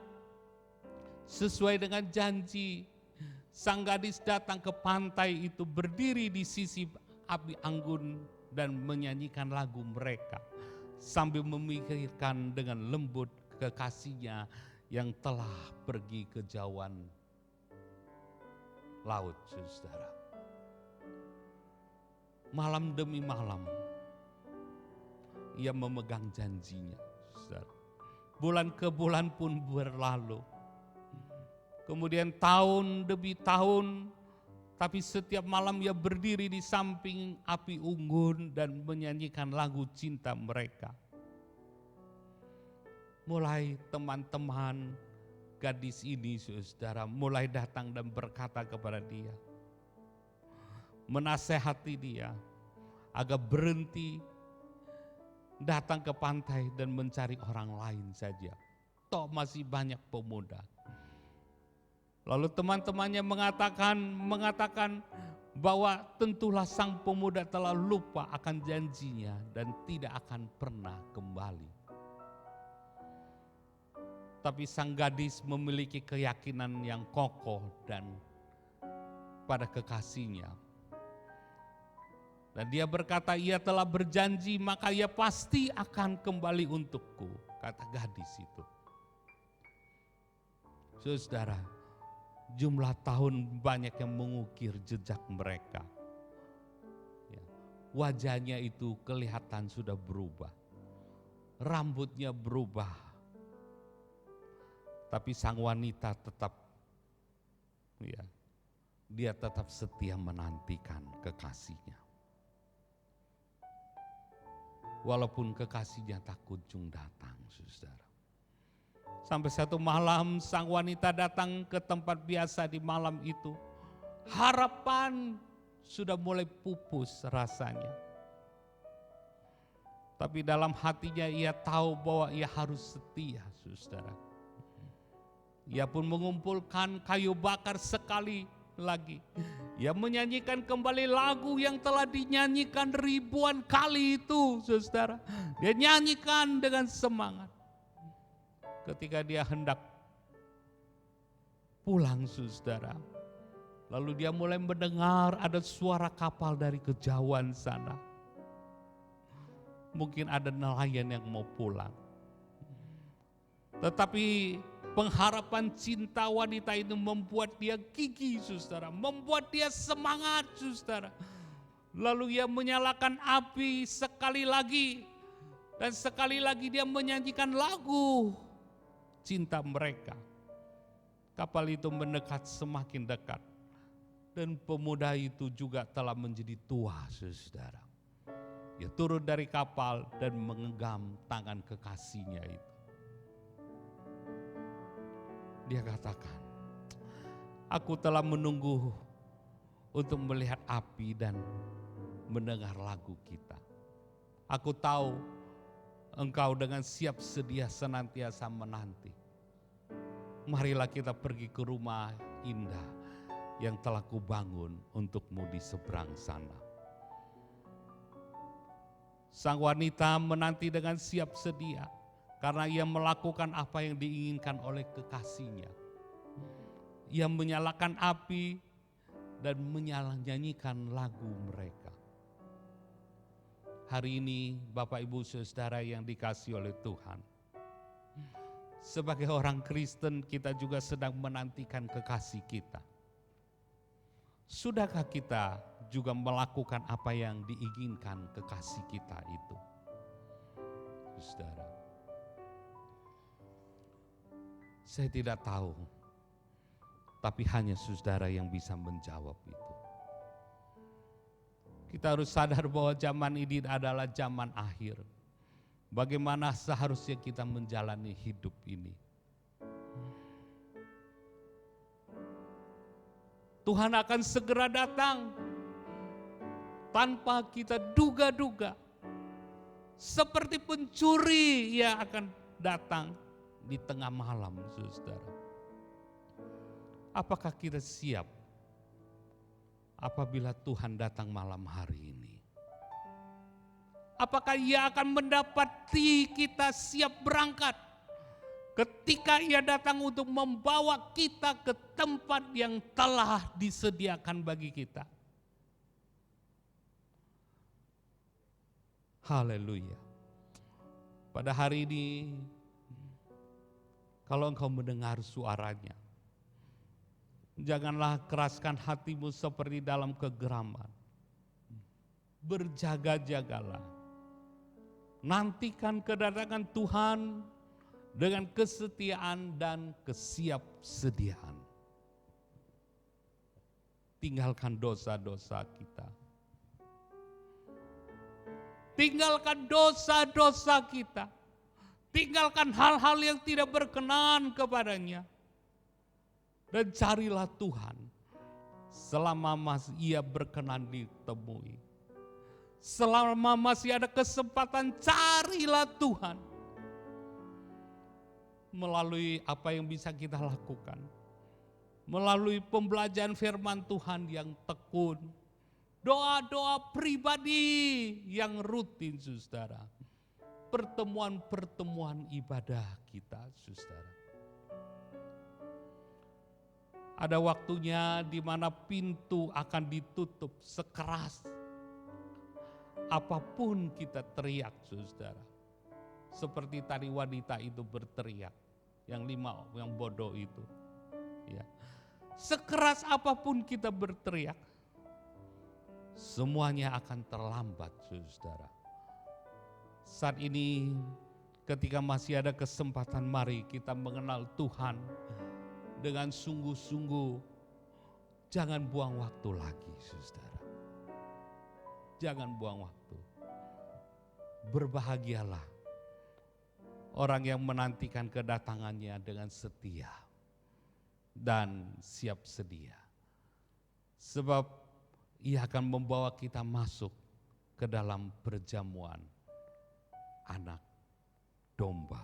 S2: sesuai dengan janji, sang gadis datang ke pantai itu, berdiri di sisi api anggun dan menyanyikan lagu mereka sambil memikirkan dengan lembut kekasihnya yang telah pergi ke jauhan laut, saudara. Malam demi malam ia memegang janjinya, saudara. Bulan ke bulan pun berlalu. Kemudian tahun demi tahun, tapi setiap malam ia berdiri di samping api unggun dan menyanyikan lagu cinta mereka. Mulai teman-teman gadis ini, saudara, mulai datang dan berkata kepada dia, menasehati dia agar berhenti datang ke pantai dan mencari orang lain saja. toh masih banyak pemuda. Lalu teman-temannya mengatakan bahwa tentulah sang pemuda telah lupa akan janjinya dan tidak akan pernah kembali. Tapi sang gadis memiliki keyakinan yang kokoh dan pada kekasihnya. Dan dia berkata, ia telah berjanji maka ia pasti akan kembali untukku, kata gadis itu. Saudara, jumlah tahun banyak yang mengukir jejak mereka. Ya, wajahnya itu kelihatan sudah berubah. Rambutnya berubah. Tapi sang wanita tetap, ya, dia tetap setia menantikan kekasihnya. Walaupun kekasihnya tak kunjung datang, saudara. Sampai satu malam sang wanita datang ke tempat biasa di malam itu. Harapan sudah mulai pupus rasanya. Tapi dalam hatinya ia tahu bahwa ia harus setia, saudara. Ia pun mengumpulkan kayu bakar sekali lagi. Ia menyanyikan kembali lagu yang telah dinyanyikan ribuan kali itu, saudara. Dia nyanyikan dengan semangat. Ketika dia hendak pulang, saudara. Lalu dia mulai mendengar ada suara kapal dari kejauhan sana. Mungkin ada nelayan yang mau pulang. Tetapi pengharapan cinta wanita itu membuat dia gigih, saudara. Membuat dia semangat, saudara. Lalu ia menyalakan api sekali lagi. Dan sekali lagi dia menyanyikan lagu cinta mereka. Kapal itu mendekat semakin dekat. Dan pemuda itu juga telah menjadi tua, saudara. Ia turun dari kapal dan menggenggam tangan kekasihnya itu. Dia katakan, aku telah menunggu untuk melihat api dan mendengar lagu kita. Aku tahu engkau dengan siap sedia senantiasa menanti. Marilah kita pergi ke rumah indah yang telah kubangun untukmu di seberang sana. Sang wanita menanti dengan siap sedia. Karena ia melakukan apa yang diinginkan oleh kekasihnya. Ia menyalakan api dan menyanyikan lagu mereka. Hari ini Bapak Ibu Saudara yang dikasihi oleh Tuhan. Sebagai orang Kristen kita juga sedang menantikan kekasih kita. Sudahkah kita juga melakukan apa yang diinginkan kekasih kita itu? Saudara. Saya tidak tahu, tapi hanya saudara yang bisa menjawab itu. Kita harus sadar bahwa zaman ini adalah zaman akhir. Bagaimana seharusnya kita menjalani hidup ini. Tuhan akan segera datang tanpa kita duga-duga. Seperti pencuri ia akan datang di tengah malam, saudara. Apakah kita siap apabila Tuhan datang malam hari ini? Apakah ia akan mendapati kita siap berangkat ketika ia datang untuk membawa kita ke tempat yang telah disediakan bagi kita? Haleluya. Pada hari ini, kalau engkau mendengar suaranya, janganlah keraskan hatimu seperti dalam kegeraman. Berjaga-jagalah. Nantikan kedatangan Tuhan dengan kesetiaan dan kesiapsediaan. Tinggalkan dosa-dosa kita. Tinggalkan dosa-dosa kita. Tinggalkan hal-hal yang tidak berkenan kepadanya. Dan carilah Tuhan selama masih ia berkenan ditemui. Selama masih ada kesempatan, carilah Tuhan. melalui apa yang bisa kita lakukan. Melalui pembelajaran firman Tuhan yang tekun. Doa-doa pribadi yang rutin, saudara. Pertemuan-pertemuan ibadah kita, saudara. Ada waktunya di mana pintu akan ditutup sekeras apapun kita teriak, saudara. Seperti tadi wanita itu berteriak, yang 5 yang bodoh itu. Ya. Sekeras apapun kita berteriak, semuanya akan terlambat, saudara. Saat ini ketika masih ada kesempatan, mari kita mengenal Tuhan dengan sungguh-sungguh. Jangan buang waktu lagi, saudara. Jangan buang waktu. Berbahagialah orang yang menantikan kedatangannya dengan setia dan siap sedia. Sebab ia akan membawa kita masuk ke dalam perjamuan anak domba.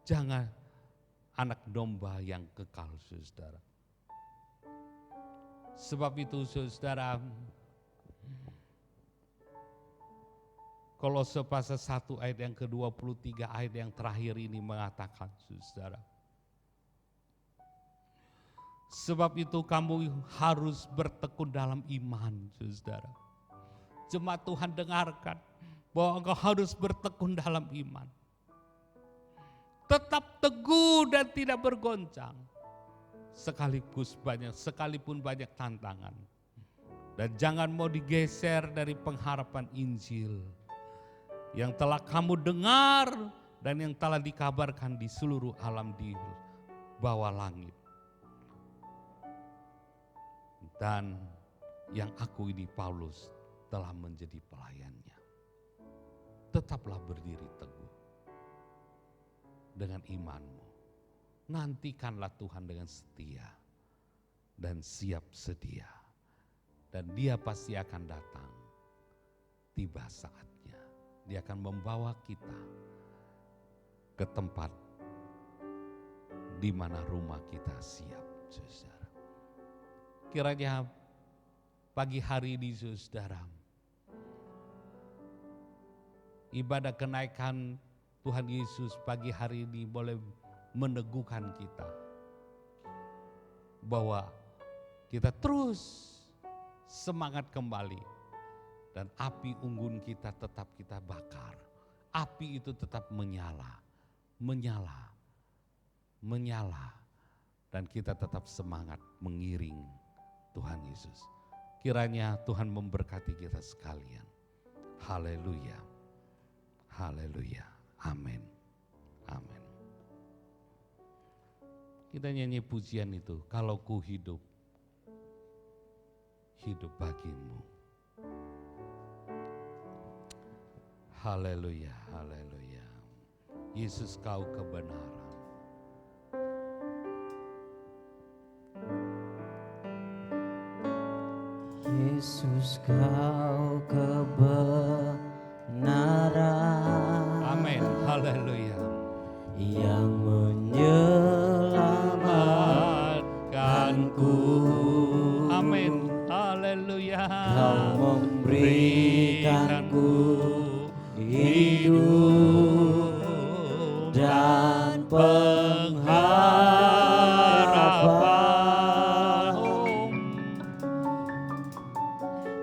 S2: Jangan anak domba yang kekal, saudara. Sebab itu, saudara, Kolose pasal 1 ayat yang ke-23 ayat yang terakhir ini mengatakan, saudara, sebab itu kamu harus bertekun dalam iman, saudara. Jemaat Tuhan, dengarkan bahwa engkau harus bertekun dalam iman. Tetap teguh dan tidak bergoncang. Sekalipun banyak tantangan. Dan jangan mau digeser dari pengharapan Injil yang telah kamu dengar dan yang telah dikabarkan di seluruh alam di bawah langit. Dan yang aku ini, Paulus, telah menjadi pelayannya. Tetaplah berdiri teguh dengan imanmu. Nantikanlah Tuhan dengan setia dan siap sedia. Dan Dia pasti akan datang. Tiba saatnya. Dia akan membawa kita ke tempat di mana rumah kita siap, saudara. Kiranya pagi hari ini, saudara, ibadah kenaikan Tuhan Yesus pagi hari ini boleh meneguhkan kita bahwa kita terus semangat kembali dan api unggun kita tetap kita bakar. Api itu tetap menyala dan kita tetap semangat mengiring Tuhan Yesus. Kiranya Tuhan memberkati kita sekalian. Haleluya. Haleluya. Amin. Amin. Kita nyanyi pujian itu, kalau ku hidup, hidup bagimu. Haleluya, haleluya. Yesus, kau kebenaran.
S1: Yesus, kau kebenaran.
S2: Amin, haleluya.
S1: Yang menyelamatkanku.
S2: Amin, haleluya.
S1: Kau memberikanku hidup dan pengharapan.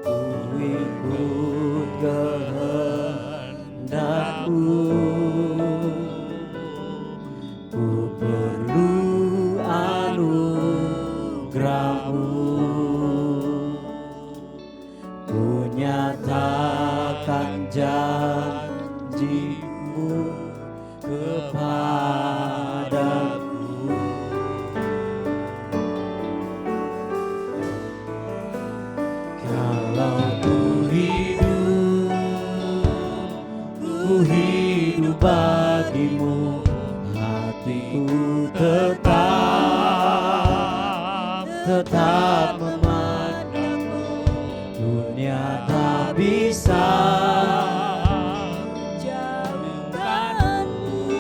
S1: Ku ikut kehendakmu. Ku perlu anugerahmu. Ku nyatakan janjimu kepadaku. Kalau ku hidup bagimu, hatiku tetap memandangmu. Dunia tak bisa jauhkanmu.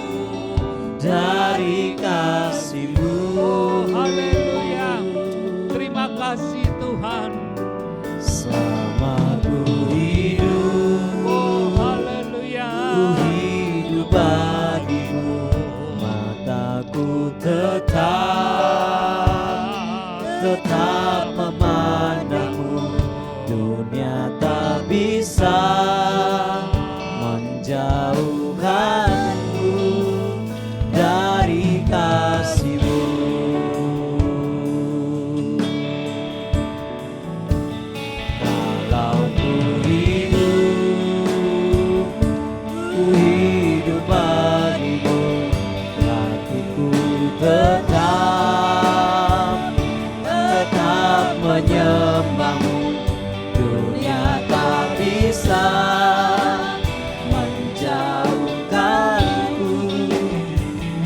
S1: menyembahmu, dunia tak bisa menjauhkanku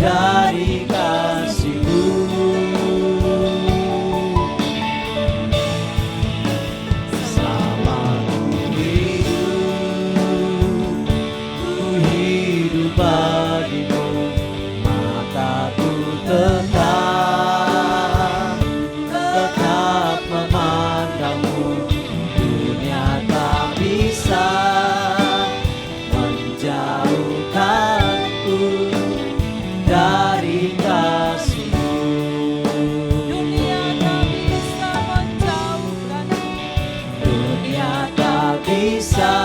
S1: dari kasih-Mu. Selama ku hidup bagimu, mataku tetap memandangmu, dunia tak bisa menjauhkanku dari kasih-Mu.
S3: Dunia tak bisa menjauhkanku,
S1: Dunia tak bisa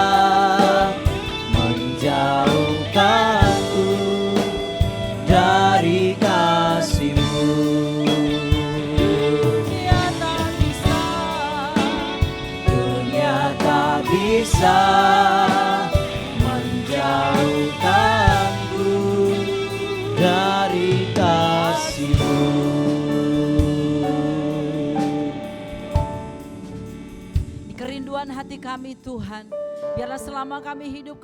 S1: menjauhkanku dari kasih-Mu.
S3: dunia tak bisa,
S1: Dunia tak bisa menjauhkanku dari kasih-Mu.
S3: di kerinduan hati kami Tuhan, biarlah selama kami hidup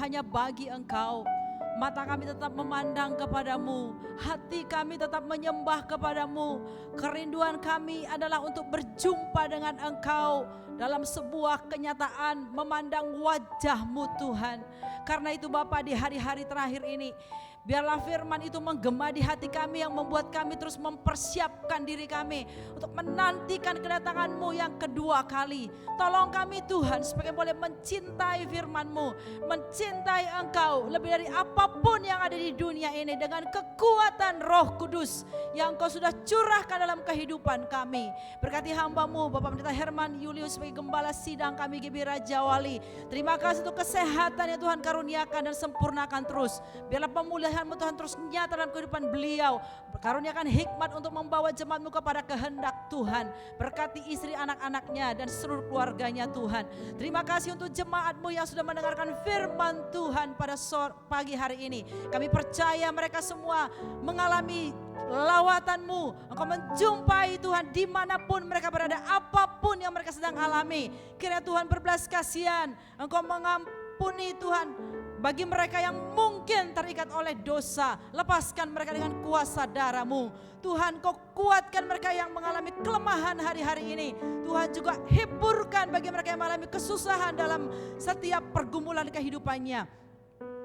S3: hanya bagi Engkau. Mata kami tetap memandang kepadamu, hati kami tetap menyembah kepadamu. Kerinduan kami adalah untuk berjumpa dengan Engkau dalam sebuah kenyataan memandang wajah-Mu Tuhan. Karena itu Bapa, di hari-hari terakhir ini, biarlah firman itu menggema di hati kami yang membuat kami terus mempersiapkan diri kami untuk menantikan kedatangan-Mu yang kedua kali. Tolong kami Tuhan supaya boleh mencintai firman-Mu, mencintai Engkau lebih dari apapun yang ada di dunia ini dengan kekuatan Roh Kudus yang Engkau sudah curahkan dalam kehidupan kami. Berkati hamba-Mu Bapak Pendeta Herman Julius sebagai gembala sidang kami GBI Raja Wali. Terima kasih untuk kesehatan yang Tuhan karuniakan dan sempurnakan terus. Biarlah pemulihan-Mu Tuhan terus nyata dalam kehidupan beliau. Karuniakan hikmat untuk membawa jemaat-Mu kepada kehendak Tuhan. Berkati istri anak-anaknya dan seluruh keluarganya Tuhan. Terima kasih untuk jemaat-Mu yang sudah mendengarkan firman Tuhan pada pagi hari ini. Kami percaya mereka semua mengalami lawatan-Mu. Engkau menjumpai Tuhan dimanapun mereka berada, apapun yang mereka sedang alami. Kiranya Tuhan berbelas kasihan, Engkau mengampuni Tuhan bagi mereka yang mungkin terikat oleh dosa. Lepaskan mereka dengan kuasa darah-Mu. Tuhan, Kau kuatkan mereka yang mengalami kelemahan hari-hari ini. Tuhan juga hiburkan bagi mereka yang mengalami kesusahan dalam setiap pergumulan kehidupannya.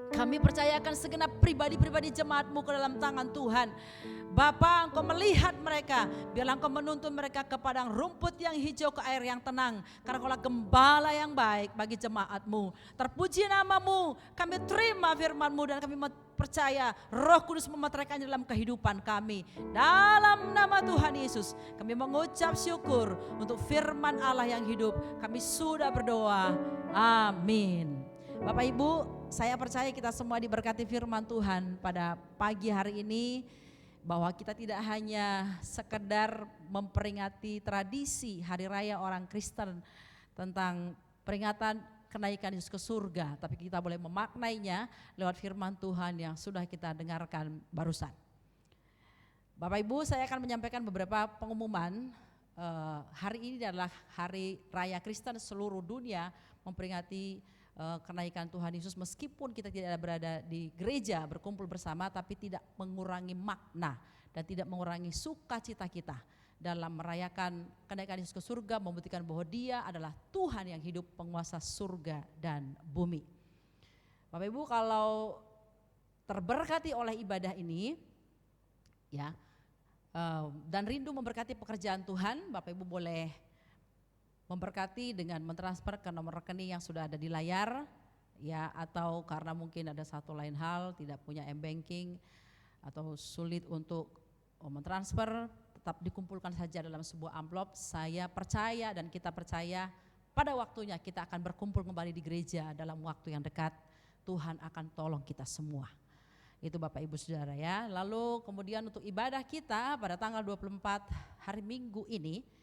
S3: Kami percayakan segenap pribadi-pribadi jemaat-Mu ke dalam tangan Tuhan. Bapa, Engkau melihat mereka, biarlah Engkau menuntun mereka ke padang rumput yang hijau, ke air yang tenang. Karena Engkaulah gembala yang baik bagi jemaat-Mu. Terpuji nama-Mu, kami terima firman-Mu dan kami percaya Roh Kudus memeteraikannya dalam kehidupan kami. Dalam nama Tuhan Yesus, kami mengucap syukur untuk firman Allah yang hidup. Kami sudah berdoa, amin. Bapak Ibu, saya percaya kita semua diberkati firman Tuhan pada pagi hari ini. Bahwa kita tidak hanya sekedar memperingati tradisi hari raya orang Kristen tentang peringatan kenaikan Yesus ke surga, tapi kita boleh memaknainya lewat firman Tuhan yang sudah kita dengarkan barusan. Bapak Ibu, saya akan menyampaikan beberapa pengumuman. Hari ini adalah hari raya Kristen seluruh dunia memperingati kenaikan Tuhan Yesus, meskipun kita tidak berada di gereja berkumpul bersama, tapi tidak mengurangi makna dan tidak mengurangi sukacita kita dalam merayakan kenaikan Yesus ke surga, membuktikan bahwa Dia adalah Tuhan yang hidup, penguasa surga dan bumi. Bapak Ibu, kalau terberkati oleh ibadah ini ya, dan rindu memberkati pekerjaan Tuhan, Bapak Ibu boleh memberkati dengan mentransfer ke nomor rekening yang sudah ada di layar, ya, atau karena mungkin ada satu lain hal tidak punya m-banking atau sulit untuk mentransfer, tetap dikumpulkan saja dalam sebuah amplop. Saya percaya dan kita percaya pada waktunya kita akan berkumpul kembali di gereja dalam waktu yang dekat. Tuhan akan tolong kita semua. Itu Bapak Ibu Saudara ya. Lalu kemudian untuk ibadah kita pada tanggal 24 hari Minggu ini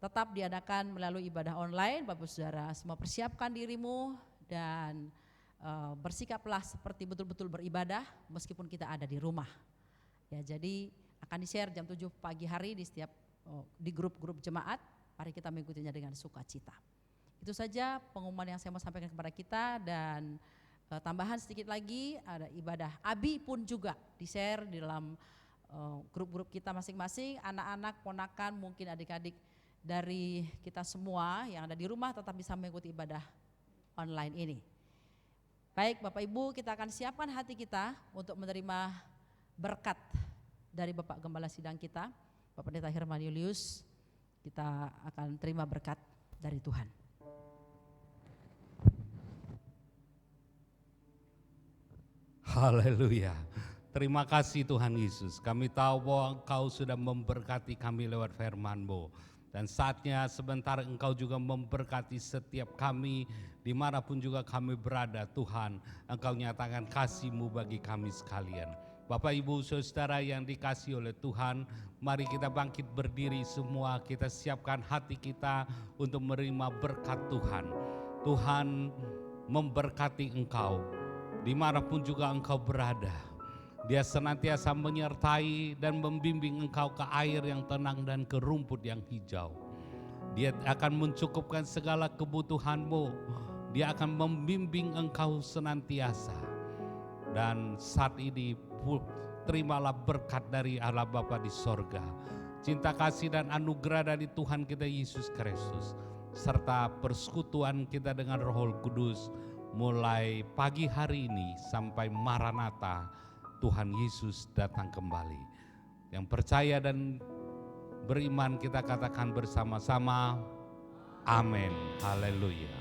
S3: tetap diadakan melalui ibadah online. Bapak Saudara semua persiapkan dirimu dan bersikaplah seperti betul-betul beribadah meskipun kita ada di rumah. Ya, jadi akan di-share jam 7 pagi hari di setiap di grup-grup jemaat mari kita mengikutinya dengan sukacita. Itu saja pengumuman yang saya mau sampaikan kepada kita, dan tambahan sedikit lagi, ada ibadah Abi pun juga di-share di dalam grup-grup kita masing-masing, anak-anak, ponakan, mungkin adik-adik dari kita semua yang ada di rumah tetap bisa mengikuti ibadah online ini. Baik Bapak Ibu, kita akan siapkan hati kita untuk menerima berkat dari Bapak Gembala Sidang kita, Bapak Pendeta Herman Julius. Kita akan terima berkat dari Tuhan.
S2: Haleluya. Terima kasih Tuhan Yesus. Kami tahu bahwa Engkau sudah memberkati kami lewat firman-Mu. Dan saatnya sebentar Engkau juga memberkati setiap kami dimanapun juga kami berada. Tuhan, Engkau nyatakan kasih-Mu bagi kami sekalian. Bapak Ibu Saudara yang dikasihi oleh Tuhan, mari kita bangkit berdiri semua. Kita siapkan hati kita untuk menerima berkat Tuhan. Tuhan memberkati engkau dimanapun juga engkau berada. Dia senantiasa menyertai dan membimbing engkau ke air yang tenang dan ke rumput yang hijau. Dia akan mencukupkan segala kebutuhanmu. Dia akan membimbing engkau senantiasa. Dan saat ini terimalah berkat dari Allah Bapa di sorga. Cinta kasih dan anugerah dari Tuhan kita Yesus Kristus, serta persekutuan kita dengan Roh Kudus mulai pagi hari ini sampai Maranatha, Tuhan Yesus datang kembali. Yang percaya dan beriman kita katakan bersama-sama, amin, haleluya.